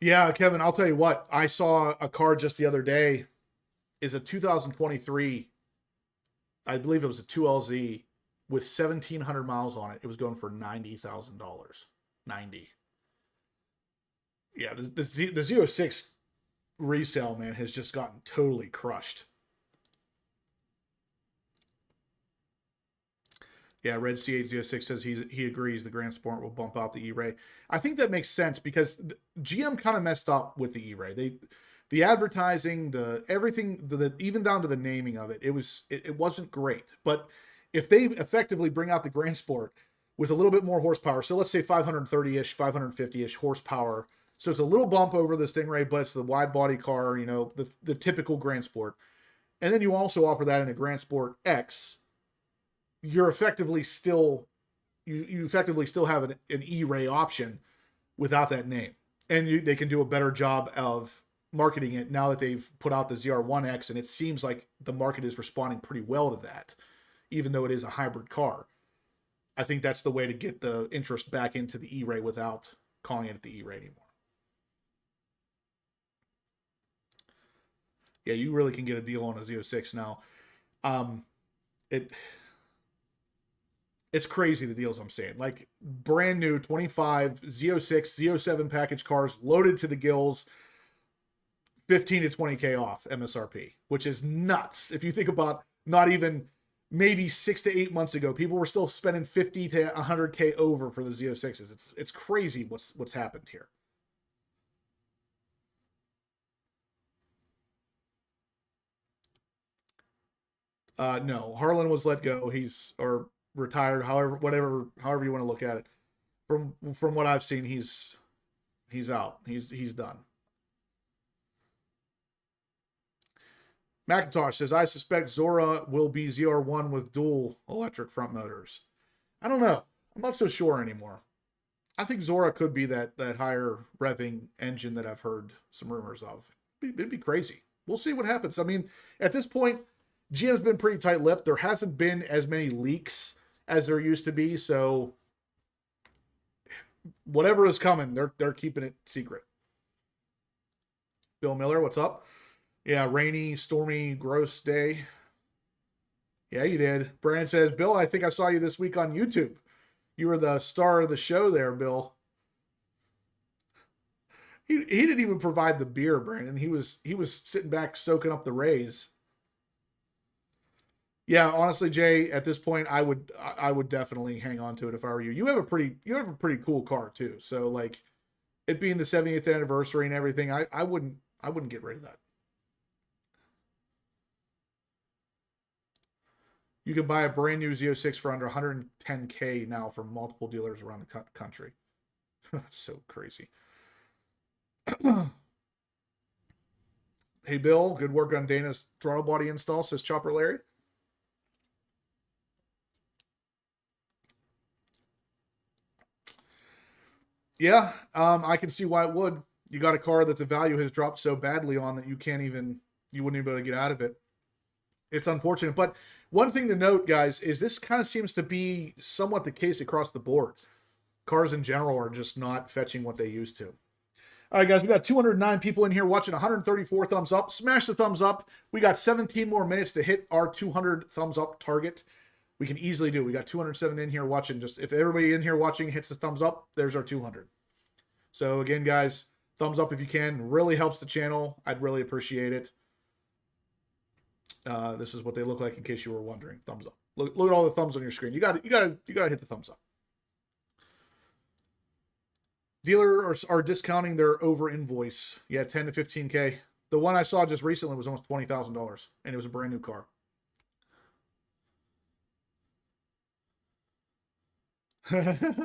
Yeah, Kevin, I'll tell you what. I saw a car just the other day. Is a 2023, I believe it was a 2LZ with 1,700 miles on it. It was going for $90,000. 90. Yeah, the Z06 resale, man, has just gotten totally crushed. Yeah, Red C8 Z06 says he agrees the Grand Sport will bump out the E-Ray. I think that makes sense because GM kind of messed up with the E-Ray. The advertising, everything, even down to the naming of it, it wasn't great. But if they effectively bring out the Grand Sport with a little bit more horsepower, so let's say 530-ish, 550-ish horsepower, so it's a little bump over the Stingray, but it's the wide body car, you know, the typical Grand Sport. And then you also offer that in a Grand Sport X, you're effectively still, you effectively still have an E-Ray option without that name. And they can do a better job of marketing it now that they've put out the ZR1X, and it seems like the market is responding pretty well to that, even though it is a hybrid car. I think that's the way to get the interest back into the E-Ray without calling it the E-Ray anymore. Yeah, you really can get a deal on a Z06 now. It's crazy, the deals I'm seeing. Like, brand new 25 Z06, Z07 package cars loaded to the gills, 15 to 20K off MSRP, which is nuts. If you think about not even maybe 6 to 8 months ago, people were still spending 50 to 100K over for the Z06s. It's crazy what's happened here. No, Harlan was let go. Or retired, however you want to look at it. From what I've seen, he's out. He's done. Macintosh says, I suspect Zora will be ZR1 with dual electric front motors. I don't know. I'm not so sure anymore. I think Zora could be that higher revving engine that I've heard some rumors of. It'd be crazy. We'll see what happens. I mean, at this point, GM's been pretty tight-lipped. There hasn't been as many leaks as there used to be, so whatever is coming, they're keeping it secret. Bill Miller, what's up? Yeah, rainy, stormy, gross day. Yeah, you did. Brand says, Bill, I think I saw you this week on YouTube. You were the star of the show there, Bill. He didn't even provide the beer, Brandon. He was sitting back soaking up the rays. Yeah, honestly, Jay, at this point, I would definitely hang on to it if I were you. You have a pretty cool car too. So like, it being the 70th anniversary and everything, I wouldn't get rid of that. You can buy a brand new Z06 for under 110K now from multiple dealers around the country. That's so crazy. Hey, Bill, good work on Dana's throttle body install, says Chopper Larry. Yeah, I can see why it would. You got a car that the value has dropped so badly on that you wouldn't even be able to get out of it. It's unfortunate. But one thing to note, guys, is this kind of seems to be somewhat the case across the board. Cars in general are just not fetching what they used to. All right, guys, we got 209 people in here watching, 134 thumbs up. Smash the thumbs up. We got 17 more minutes to hit our 200 thumbs up target. We can easily do it. We got 207 in here watching. Just if everybody in here watching hits the thumbs up, there's our 200. So again, guys, thumbs up if you can. Really helps the channel. I'd really appreciate it. This is what they look like in case you were wondering. Thumbs up. Look at all the thumbs on your screen. You got to hit the thumbs up. Dealers are discounting their over invoice. Yeah, 10 to 15K. The one I saw just recently was almost $20,000, and it was a brand new car.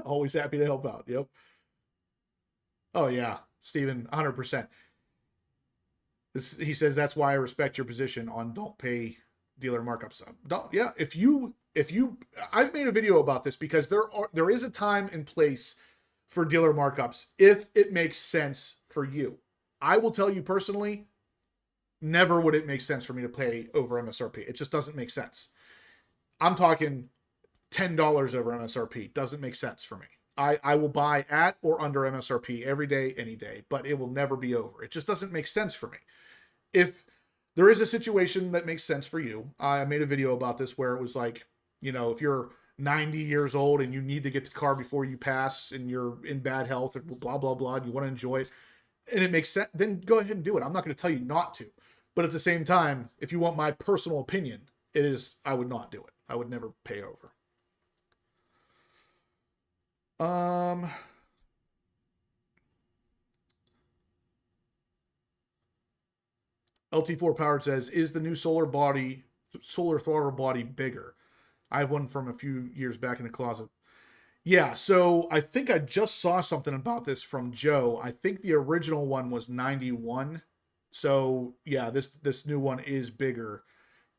Always happy to help out. Yep. Oh yeah, Steven, 100%. He says that's why I respect your position on don't pay dealer markups. Yeah, if you I've made a video about this because there is a time and place for dealer markups if it makes sense for you. I will tell you personally, never would it make sense for me to pay over MSRP. It just doesn't make sense. I'm talking $10 over MSRP. Doesn't make sense for me. I will buy at or under MSRP every day, any day, but it will never be over. It just doesn't make sense for me. If there is a situation that makes sense for you, I made a video about this where it was like, you know, if you're 90 years old and you need to get the car before you pass and you're in bad health or blah, blah, blah, and you want to enjoy it and it makes sense, then go ahead and do it. I'm not going to tell you not to. But at the same time, if you want my personal opinion, I would not do it. I would never pay over. LT4 Powered says, is the new solar throttle body bigger? I have one from a few years back in the closet. Yeah, so I think I just saw something about this from Joe. I think the original one was 91. So yeah, this new one is bigger,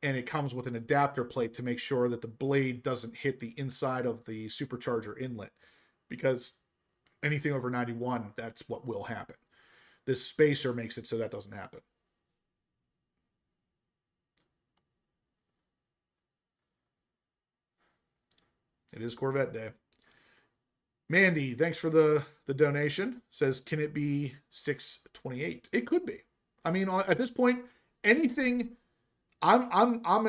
and it comes with an adapter plate to make sure that the blade doesn't hit the inside of the supercharger inlet, because anything over 91, that's what will happen. this spacer makes it so that doesn't happen. It is Corvette Day. Mandy, thanks for the donation. Says, can it be 628? It could be. I mean, at this point, anything. I'm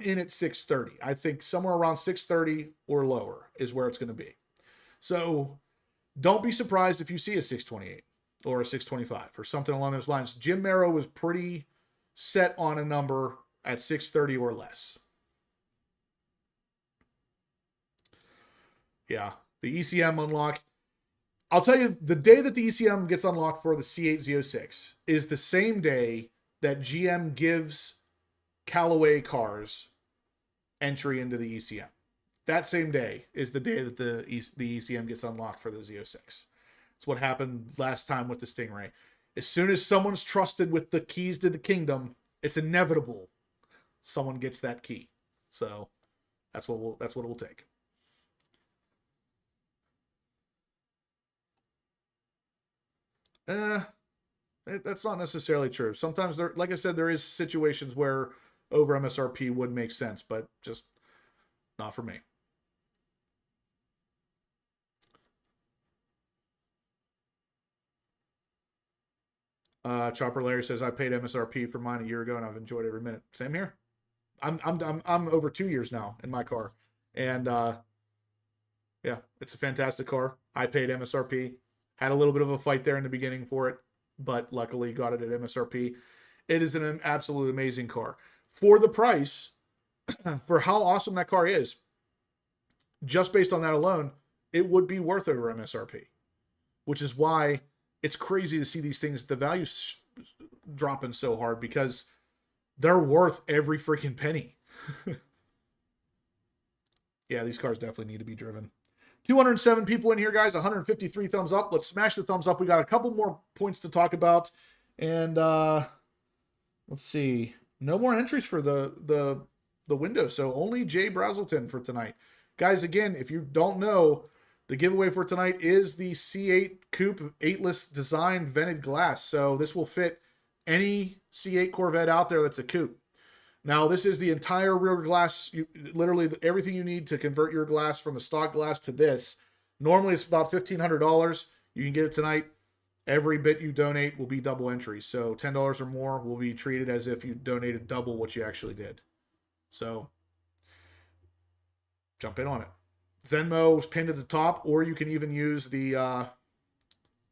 in at 630. I think somewhere around 630 or lower is where it's going to be. So don't be surprised if you see a 628 or a 625 or something along those lines. Jim Merrow was pretty set on a number at 630 or less. Yeah, the ECM unlock. I'll tell you, the day that the ECM gets unlocked for the C8 Z06 is the same day that GM gives Callaway cars entry into the ECM. That same day is the day that the ECM gets unlocked for the Z06. It's what happened last time with the Stingray. As soon as someone's trusted with the keys to the kingdom, it's inevitable someone gets that key. So that's what it will take. That's not necessarily true. Sometimes there, like I said, there is situations where over MSRP would make sense, but just not for me. Chopper Larry says, I paid MSRP for mine a year ago and I've enjoyed every minute. Same here. I'm over 2 years now in my car. And yeah, it's a fantastic car. I paid MSRP. Had a little bit of a fight there in the beginning for it, but luckily got it at MSRP. It is an absolute amazing car. For the price, for how awesome that car is, just based on that alone, it would be worth over MSRP, which is why it's crazy to see these things, the value's dropping so hard, because they're worth every freaking penny. Yeah, these cars definitely need to be driven. 207 people in here, guys. 153 thumbs up. Let's smash the thumbs up. We got a couple more points to talk about. And let's see. No more entries for the window. So only Jay Brazelton for tonight. Guys, again, if you don't know, the giveaway for tonight is the C8 Coupe 8-less design vented glass. So this will fit any C8 Corvette out there that's a coupe. Now, this is the entire rear glass, literally everything you need to convert your glass from the stock glass to this. Normally, it's about $1,500. You can get it tonight. Every bit you donate will be double entries. So $10 or more will be treated as if you donated double what you actually did. So jump in on it. Venmo is pinned at the top, or you can even use the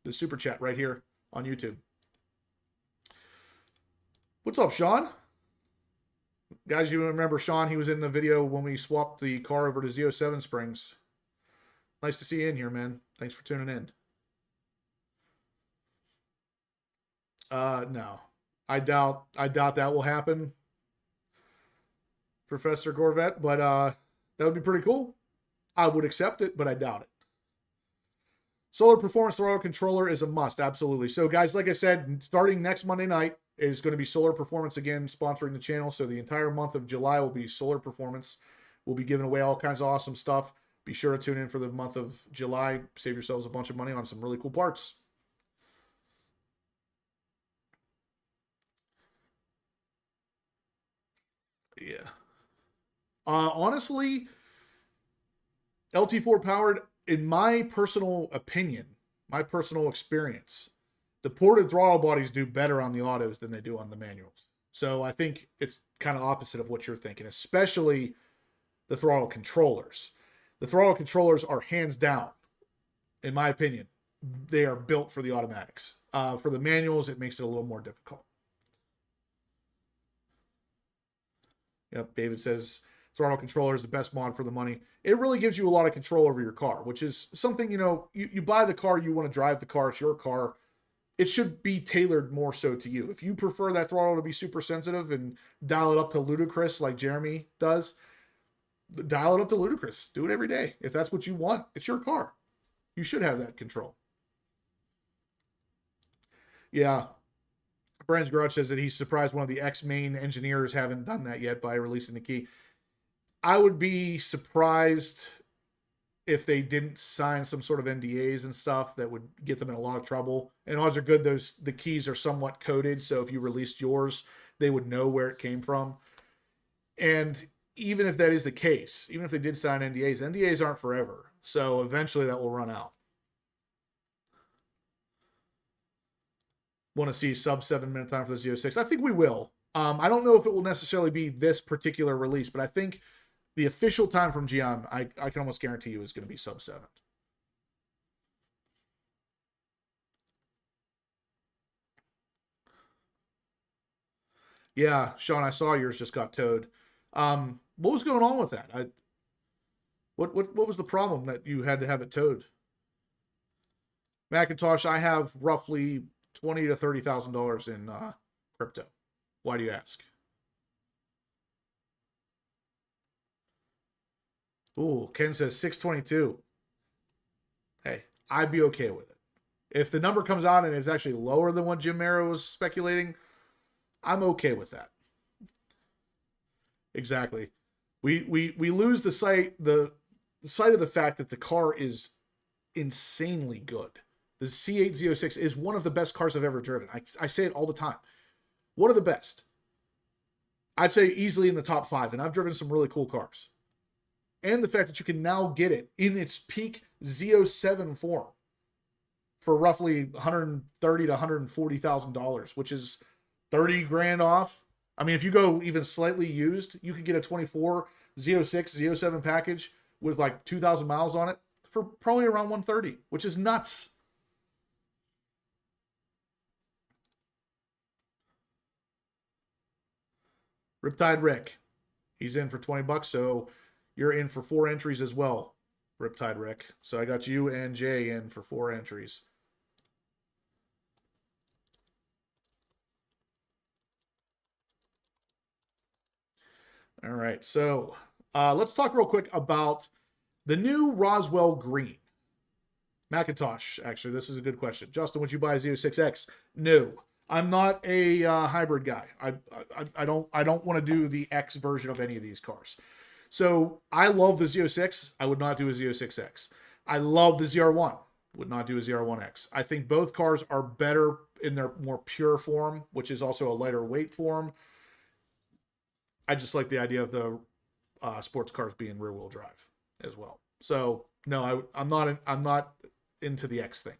super chat right here on YouTube. What's up, Sean? Guys, you remember Sean? He was in the video when we swapped the car over to Z07 Springs. Nice to see you in here, man. Thanks for tuning in. No. I doubt that will happen, Professor Corvette, but that would be pretty cool. I would accept it, but I doubt it. Solar Performance Throttle Controller is a must, absolutely. So, guys, like I said, starting next Monday night is going to be Solar Performance again, sponsoring the channel. So the entire month of July will be Solar Performance. We'll be giving away all kinds of awesome stuff. Be sure to tune in for the month of July. Save yourselves a bunch of money on some really cool parts. Yeah. Honestly, LT4 powered, in my personal opinion, my personal experience, the ported throttle bodies do better on the autos than they do on the manuals. So I think it's kind of opposite of what you're thinking, especially the throttle controllers. The throttle controllers are hands down, in my opinion, they are built for the automatics. For the manuals, it makes it a little more difficult. Yep, David says throttle controller is the best mod for the money. It really gives you a lot of control over your car, which is something, you know, you buy the car, you want to drive the car, it's your car. It should be tailored more so to you. If you prefer that throttle to be super sensitive and dial it up to ludicrous like Jeremy does, dial it up to ludicrous. Do it every day. If that's what you want, it's your car. You should have that control. Yeah. Brian's Garage says that he's surprised one of the X-Main engineers haven't done that yet by releasing the key. I would be surprised if they didn't sign some sort of NDAs and stuff that would get them in a lot of trouble. And odds are good the keys are somewhat coded, so if you released yours, they would know where it came from. And even if that is the case, even if they did sign NDAs aren't forever. So eventually that will run out. Want to see sub 7-minute time for the Z06? I think we will. I don't know if it will necessarily be this particular release, but I think the official time from GM, I can almost guarantee you, is going to be sub 7. Yeah, Sean, I saw yours just got towed. What was going on with that? What was the problem that you had to have it towed? Macintosh, I have roughly $20,000 to $30,000 in crypto. Why do you ask? Ooh, Ken says 622. Hey, I'd be okay with it. If the number comes out and it's actually lower than what Jim Mero was speculating, I'm okay with that. Exactly. We lose the sight of the fact that the car is insanely good. The C8 Z06 is one of the best cars I've ever driven. I say it all the time. One of the best. I'd say easily in the top 5, and I've driven some really cool cars. And the fact that you can now get it in its peak Z07 form for roughly $130,000 to $140,000, which is 30 grand off. I mean, if you go even slightly used, you could get a 24 Z06, Z07 package with like 2,000 miles on it for probably around 130, which is nuts. Riptide Rick, he's in for 20 bucks, so you're in for 4 entries as well, Riptide Rick. So I got you and Jay in for 4 entries. All right, so let's talk real quick about the new Roswell Green. Macintosh, actually, this is a good question. Justin, would you buy a Z06X? No. I'm not a hybrid guy. I don't want to do the X version of any of these cars. So I love the Z06. I would not do a Z06X. I love the ZR1. Would not do a ZR1X. I think both cars are better in their more pure form, which is also a lighter weight form. I just like the idea of the sports cars being rear wheel drive as well. So no, I'm not into the X thing.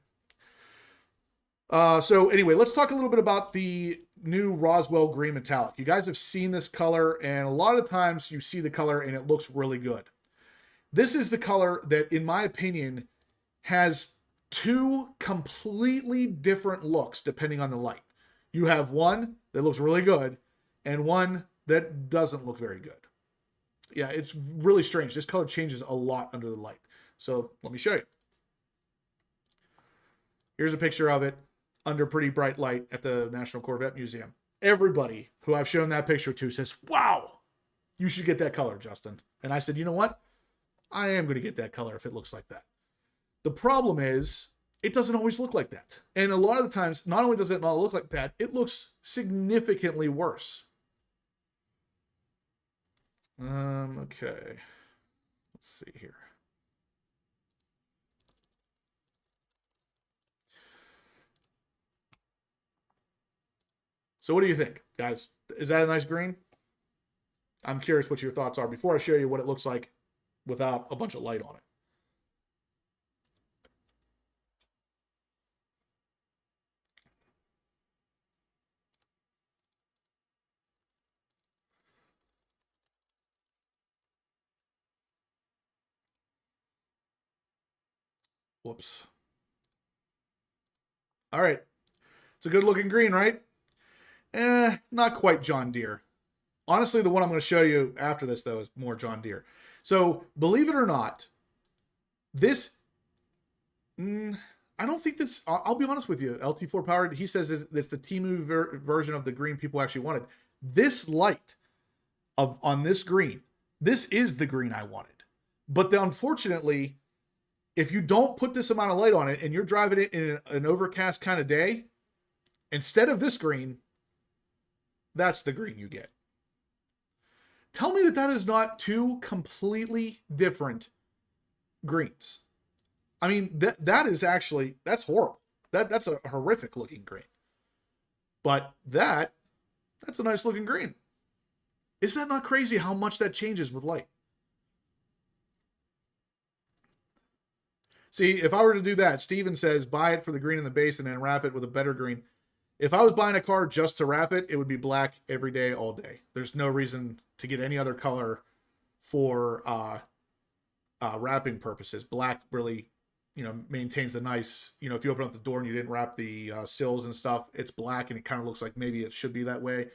So anyway, let's talk a little bit about the new Roswell Green Metallic. You guys have seen this color, and a lot of times you see the color and it looks really good. This is the color that, in my opinion, has 2 completely different looks depending on the light. You have one that looks really good and one that doesn't look very good. Yeah, it's really strange. This color changes a lot under the light. So let me show you. Here's a picture of it under pretty bright light at the National Corvette Museum. Everybody who I've shown that picture to says, wow, you should get that color, Justin. And I said, you know what? I am going to get that color if it looks like that. The problem is it doesn't always look like that. And a lot of the times, not only does it not look like that, it looks significantly worse. Okay. Let's see here. So what do you think, guys? Is that a nice green? I'm curious what your thoughts are before I show you what it looks like without a bunch of light on it. Whoops. All right. It's a good looking green, right? Not quite John Deere. Honestly, the one I'm going to show you after this, though, is more John Deere. So, believe it or not, this, I don't think this, I'll be honest with you, LT4 Powered, he says it's the Temu version of the green people actually wanted. This light on this green, this is the green I wanted. But unfortunately, if you don't put this amount of light on it and you're driving it in an overcast kind of day, instead of this green, that's the green you get. Tell me that is not 2 completely different greens. I mean, that is actually, that's horrible. That's a horrific looking green. But that's a nice looking green. Is that not crazy how much that changes with light? See, if I were to do that, Steven says, buy it for the green in the base and then wrap it with a better green. If I was buying a car just to wrap it, it would be black every day, all day. There's no reason to get any other color for wrapping purposes. Black really, maintains a nice, if you open up the door and you didn't wrap the sills and stuff, it's black and it kind of looks like maybe it should be that way.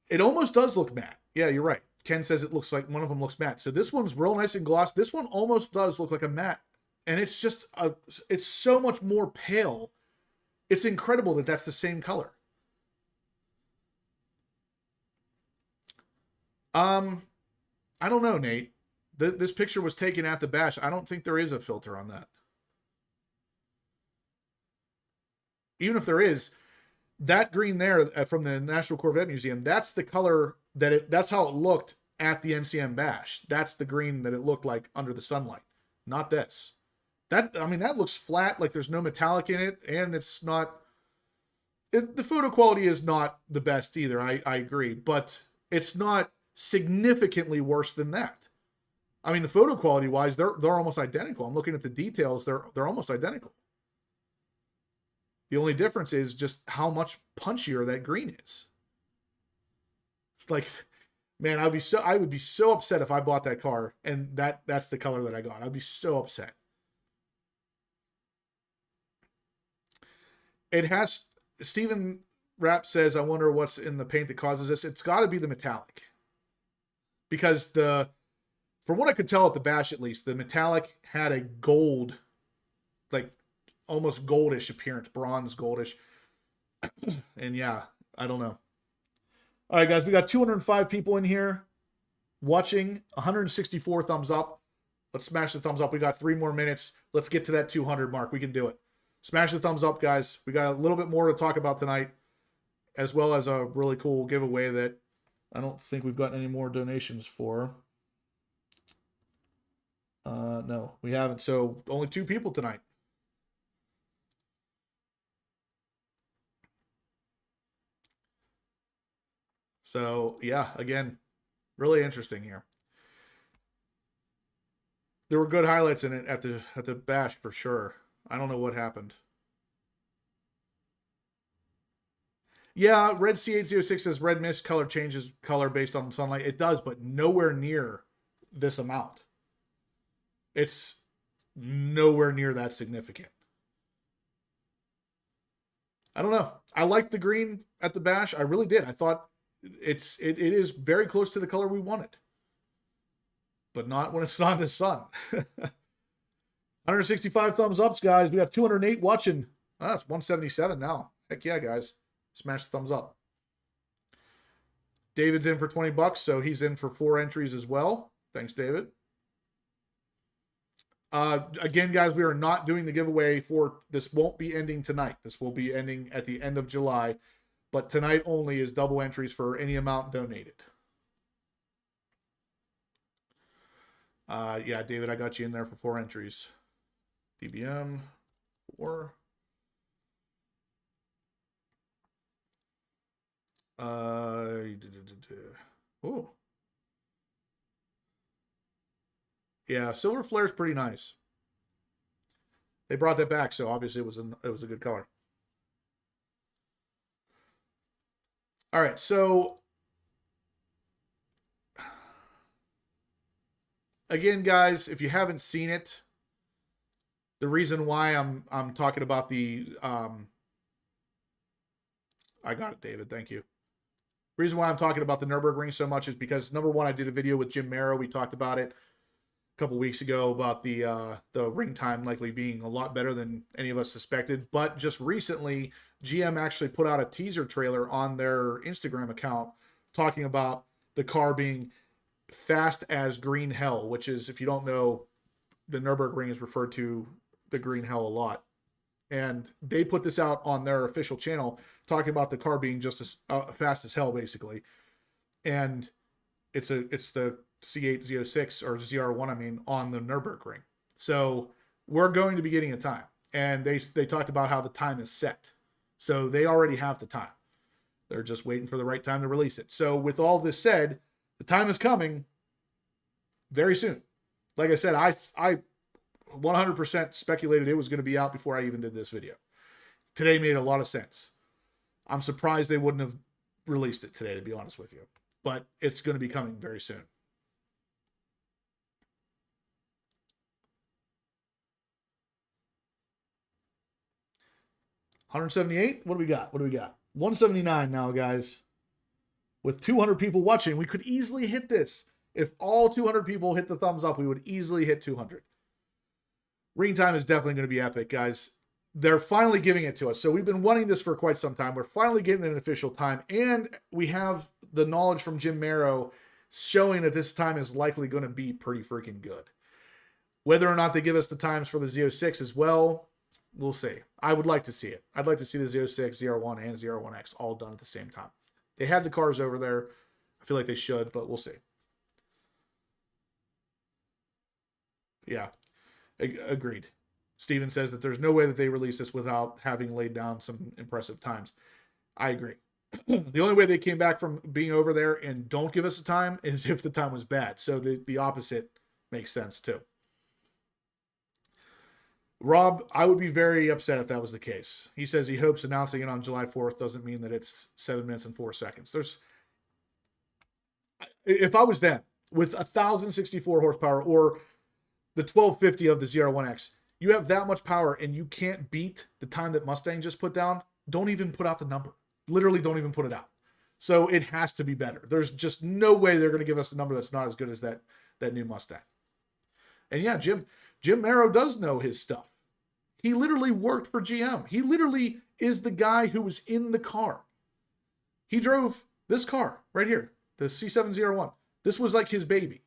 It almost does look matte. Yeah, you're right. Ken says it looks like one of them looks matte. So this one's real nice and gloss. This one almost does look like a matte. And it's just, it's so much more pale. It's incredible that that's the same color. I don't know, Nate. This picture was taken at the bash. I don't think there is a filter on that. Even if there is, that green there from the National Corvette Museum, that's the color that's how it looked at the NCM bash. That's the green that it looked like under the sunlight. Not this. That looks flat, like there's no metallic in it, and it's not, the photo quality is not the best either. I agree, but it's not significantly worse than that. I mean, the photo quality wise, they're almost identical. I'm looking at the details. They're almost identical. The only difference is just how much punchier that green is. Like, man, I would be so upset if I bought that car and that's the color that I got. I'd be so upset. It has, Stephen Rapp says, I wonder what's in the paint that causes this. It's got to be the metallic. Because from what I could tell at the bash, at least, the metallic had a gold, like almost goldish appearance, bronze goldish. And yeah, I don't know. All right, guys, we got 205 people in here watching, 164 thumbs up. Let's smash the thumbs up. We got 3 more minutes. Let's get to that 200 mark. We can do it. Smash the thumbs up, guys. We got a little bit more to talk about tonight, as well as a really cool giveaway that I don't think we've gotten any more donations for. No, we haven't. So only 2 people tonight. So yeah, again, really interesting here. There were good highlights in it at the bash for sure. I don't know what happened. Yeah, Red C806 says red mist color changes color based on sunlight. It does, but nowhere near this amount. It's nowhere near that significant. I don't know. I liked the green at the bash. I really did. I thought it is very close to the color we wanted. But not when it's not in the sun. 165 thumbs ups, guys. We got 208 watching. Oh, that's 177 now. Heck yeah, guys. Smash the thumbs up. David's in for 20 bucks, so he's in for 4 entries as well. Thanks, David. Again, guys, we are not doing the giveaway for this. Won't be ending tonight. This will be ending at the end of July, but tonight only is double entries for any amount donated. Yeah, David, I got you in there for 4 entries. DBM 4. Oh. Yeah, Silver Flare's pretty nice. They brought that back, so obviously it was a good color. All right, so again, guys, if you haven't seen it, the reason why I'm talking about the I got it, David. Thank you. The reason why I'm talking about the Nurburgring so much is because, number one, I did a video with Jim Merrow. We talked about it a couple weeks ago about the ring time likely being a lot better than any of us suspected. But just recently, GM actually put out a teaser trailer on their Instagram account talking about the car being fast as green hell, which is, if you don't know, the Nurburgring is referred to the green hell a lot. And they put this out on their official channel talking about the car being just as fast as hell, basically. And it's the C8 Z06 or ZR1, I mean, on the Nurburgring. So we're going to be getting a time. And they talked about how the time is set. So they already have the time. They're just waiting for the right time to release it. So with all this said, the time is coming very soon. Like I said, I 100% speculated it was going to be out before I even did this video. Today made a lot of sense. I'm surprised they wouldn't have released it today, to be honest with you. But it's going to be coming very soon. $178? What do we got? What do we got? 179 now, guys. With 200 people watching, we could easily hit this. If all 200 people hit the thumbs up, we would easily hit 200. Ring time is definitely going to be epic, guys. They're finally giving it to us. So we've been wanting this for quite some time. We're finally getting an official time. And we have the knowledge from Jim Merrow showing that this time is likely going to be pretty freaking good. Whether or not they give us the times for the Z06 as well, we'll see. I would like to see it. I'd like to see the Z06, ZR1, and ZR1X all done at the same time. They had the cars over there. I feel like they should, but we'll see. Yeah, agreed. Steven says that there's no way that they release this without having laid down some impressive times. I agree. The only way they came back from being over there and don't give us a time is if the time was bad. So the opposite makes sense too. Rob, I would be very upset if that was the case. He says he hopes announcing it on July 4th doesn't mean that it's 7 minutes and 4 seconds. If I was them with 1,064 horsepower or the 1250 of the ZR1X, you have that much power and you can't beat the time that Mustang just put down, don't even put out the number. Literally don't even put it out. So it has to be better. There's just no way they're going to give us a number that's not as good as that new Mustang. And yeah, Jim Merrow does know his stuff. He literally worked for GM. He literally is the guy who was in the car. He drove this car right here, the C7 ZR1. This was like his baby.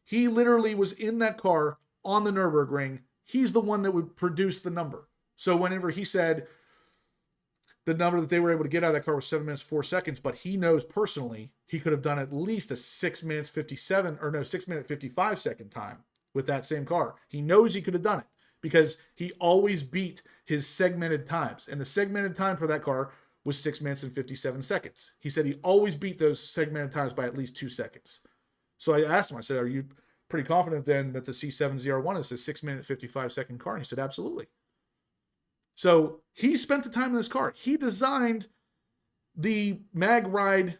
He literally was in that car on the Nurburgring. He's the one that would produce the number. So whenever he said the number that they were able to get out of that car was 7 minutes, 4 seconds, but he knows personally he could have done at least a 6 minute 55 second time with that same car. He knows he could have done it because he always beat his segmented times. And the segmented time for that car was 6 minutes and 57 seconds. He said he always beat those segmented times by at least 2 seconds. So I asked him, I said, are you pretty confident then that the C7 ZR1 is a 6 minute, 55 second car? And he said, absolutely. So he spent the time in this car. He designed the mag ride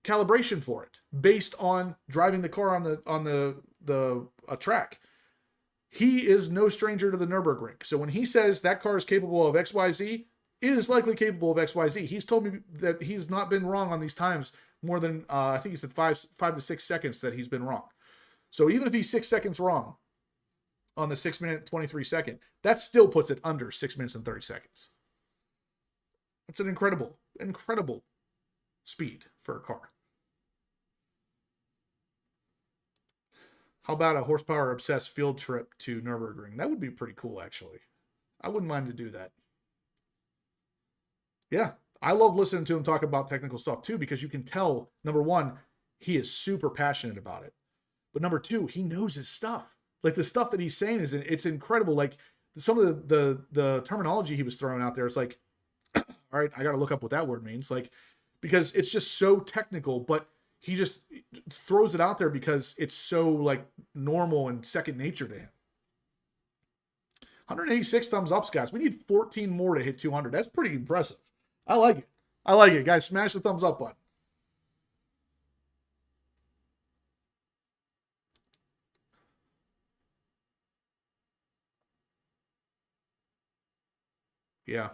calibration for it based on driving the car on the track. He is no stranger to the Nürburgring. So when he says that car is capable of XYZ, it is likely capable of XYZ. He's told me that he's not been wrong on these times more than, I think he said 5 to 6 seconds that he's been wrong. So even if he's 6 seconds wrong on the 6 minute 23 second, that still puts it under 6 minutes and 30 seconds. That's an incredible speed for a car. How about a horsepower obsessed field trip to Nürburgring? That would be pretty cool, actually. I wouldn't mind to do that. Yeah, I love listening to him talk about technical stuff too, because you can tell, number one, he is super passionate about it. But number two, he knows his stuff. Like the stuff that he's saying it's incredible. Like some of the terminology he was throwing out there, it's like, all right, I got to look up what that word means. Like, because it's just so technical, but he just throws it out there because it's so like normal and second nature to him. 186 thumbs up, guys. We need 14 more to hit 200. That's pretty impressive. I like it. I like it, guys. Smash the thumbs up button. Yeah.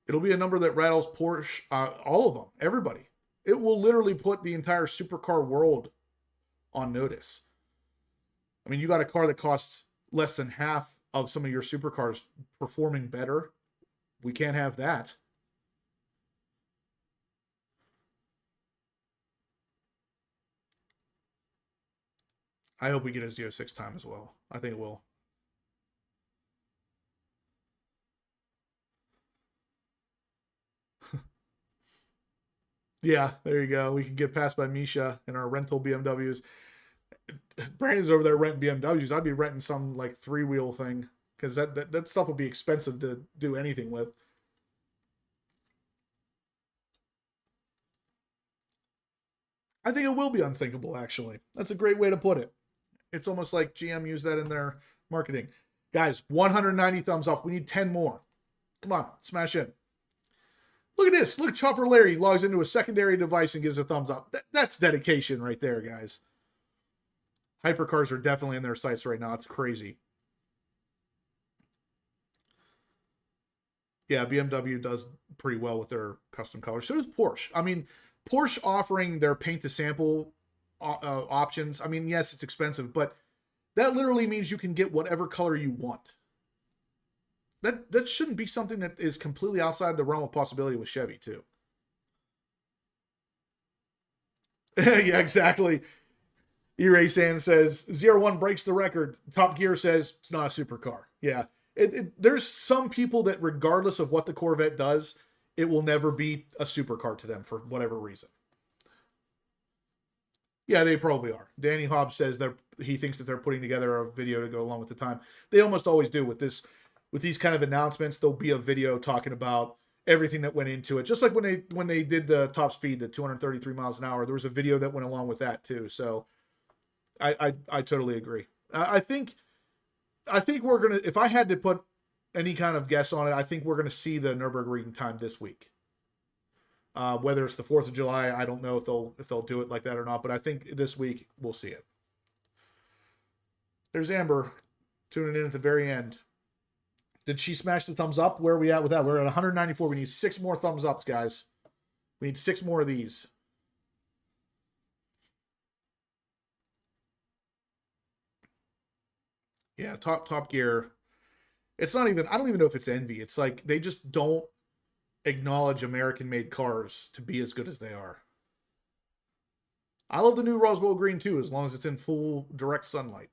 It'll be a number that rattles Porsche, all of them, everybody. It will literally put the entire supercar world on notice. I mean, you got a car that costs less than half of some of your supercars performing better. We can't have that. I hope we get a Z06 time as well. I think it will. Yeah, there you go. We can get passed by Misha in our rental BMWs. Brandon's over there renting BMWs. I'd be renting some like 3-wheel thing because that stuff would be expensive to do anything with. I think it will be unthinkable, actually. That's a great way to put it. It's almost like GM used that in their marketing. Guys, 190 thumbs up. We need 10 more. Come on, smash in. Look at this. Look, Chopper Larry logs into a secondary device and gives a thumbs up. That's dedication right there, guys. Hypercars are definitely in their sights right now. It's crazy. Yeah, BMW does pretty well with their custom colors. So does Porsche. I mean, Porsche offering their paint to sample options. I mean, yes, it's expensive, but that literally means you can get whatever color you want. That shouldn't be something that is completely outside the realm of possibility with Chevy too. Yeah, exactly. E-Ray Sand says ZR1 breaks the record. Top Gear says it's not a supercar. Yeah. There's some people that regardless of what the Corvette does, it will never be a supercar to them for whatever reason. Yeah, they probably are. Danny Hobbs says that he thinks that they're putting together a video to go along with the time. They almost always do with this, with these kind of announcements. There'll be a video talking about everything that went into it. Just like when they did the top speed, the 233 miles an hour, there was a video that went along with that too. So I totally agree. I think we're gonna, if I had to put any kind of guess on it, I think we're gonna see the Nurburgring time this week. Whether it's the 4th of July, I don't know if they'll do it like that or not, but I think this week we'll see it. There's Amber tuning in at the very end. Did she smash the thumbs up? Where are we at with that? We're at 194. We need 6 more thumbs ups, guys. We need 6 more of these. Yeah, Top Gear. It's not even, I don't even know if it's envy. It's like they just don't acknowledge American-made cars to be as good as they are. I love the new Roswell Green too, as long as it's in full direct sunlight.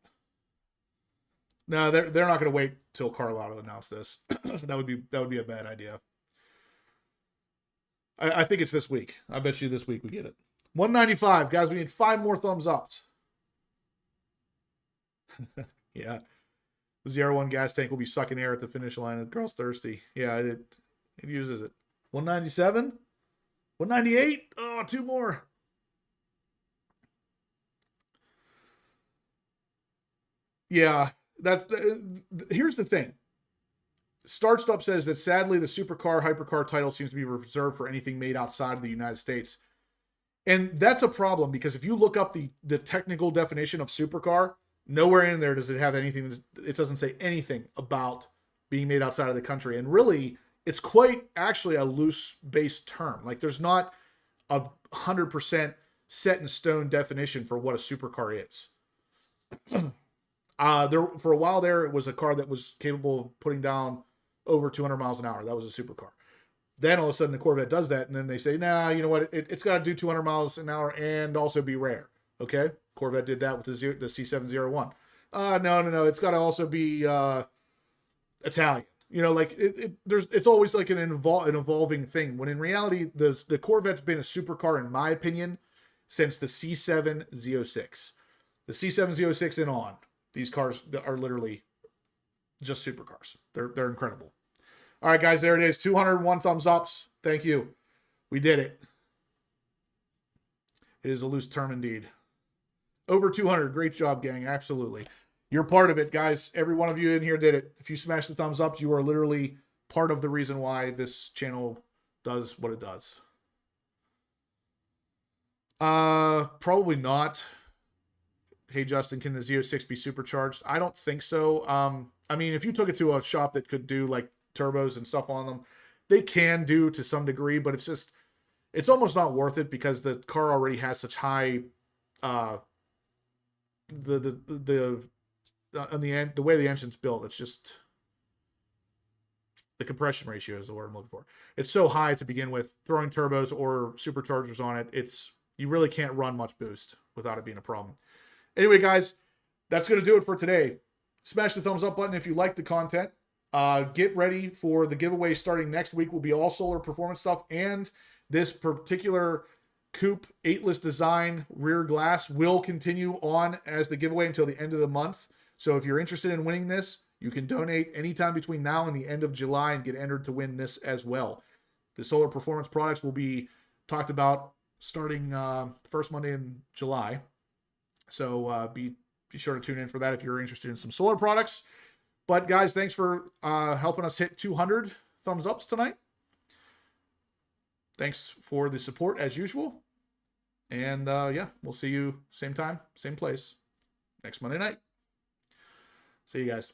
No, they're not going to wait till Carlisle announced this. that would be a bad idea. I think it's this week. I bet you this week we get it. 195, guys. We need 5 more thumbs ups. Yeah, the ZR1 gas tank will be sucking air at the finish line. The girl's thirsty. Yeah, it uses it. 197, 198. Oh, 2 more. Yeah. Here's the thing. Starched Up says that sadly the supercar hypercar title seems to be reserved for anything made outside of the United States. And that's a problem because if you look up the technical definition of supercar, nowhere in there does it have anything. It doesn't say anything about being made outside of the country. And really, it's quite actually a loose based term. Like there's not a 100% set in stone definition for what a supercar is. There for a while there, it was a car that was capable of putting down over 200 miles an hour. That was a supercar. Then all of a sudden the Corvette does that, and then they say, nah, you know what? It's got to do 200 miles an hour and also be rare. Okay, Corvette did that with the C701. No. It's got to also be Italian. You know, like it's always like an evolving thing. When in reality, the Corvette's been a supercar, in my opinion, since the C7 Z06. The C7 Z06 and on. These cars are literally just supercars. They're incredible. All right, guys, there it is. 201 thumbs ups. Thank you. We did it. It is a loose term indeed. Over 200. Great job, gang. Absolutely. You're part of it, guys. Every one of you in here did it. If you smash the thumbs up, you are literally part of the reason why this channel does what it does. Probably not. Hey, Justin, can the Z06 be supercharged? I don't think so. I mean, if you took it to a shop that could do like turbos and stuff on them, they can do to some degree, but it's almost not worth it because the car already has such high, the way the engine's built, it's just the compression ratio is the word I'm looking for. It's so high to begin with. Throwing turbos or superchargers on it, you really can't run much boost without it being a problem. Anyway, guys, that's going to do it for today. Smash the thumbs up button if you like the content. Get ready for the giveaway starting next week. Will be all solar performance stuff, and this particular coupe 8-less design rear glass will continue on as the giveaway until the end of the month. So if you're interested in winning this, you can donate anytime between now and the end of July and get entered to win this as well. The solar performance products will be talked about starting first Monday in July. So be sure to tune in for that if you're interested in some solar products. But guys, thanks for helping us hit 200 thumbs ups tonight. Thanks for the support as usual. And yeah, we'll see you same time, same place next Monday night. See you guys.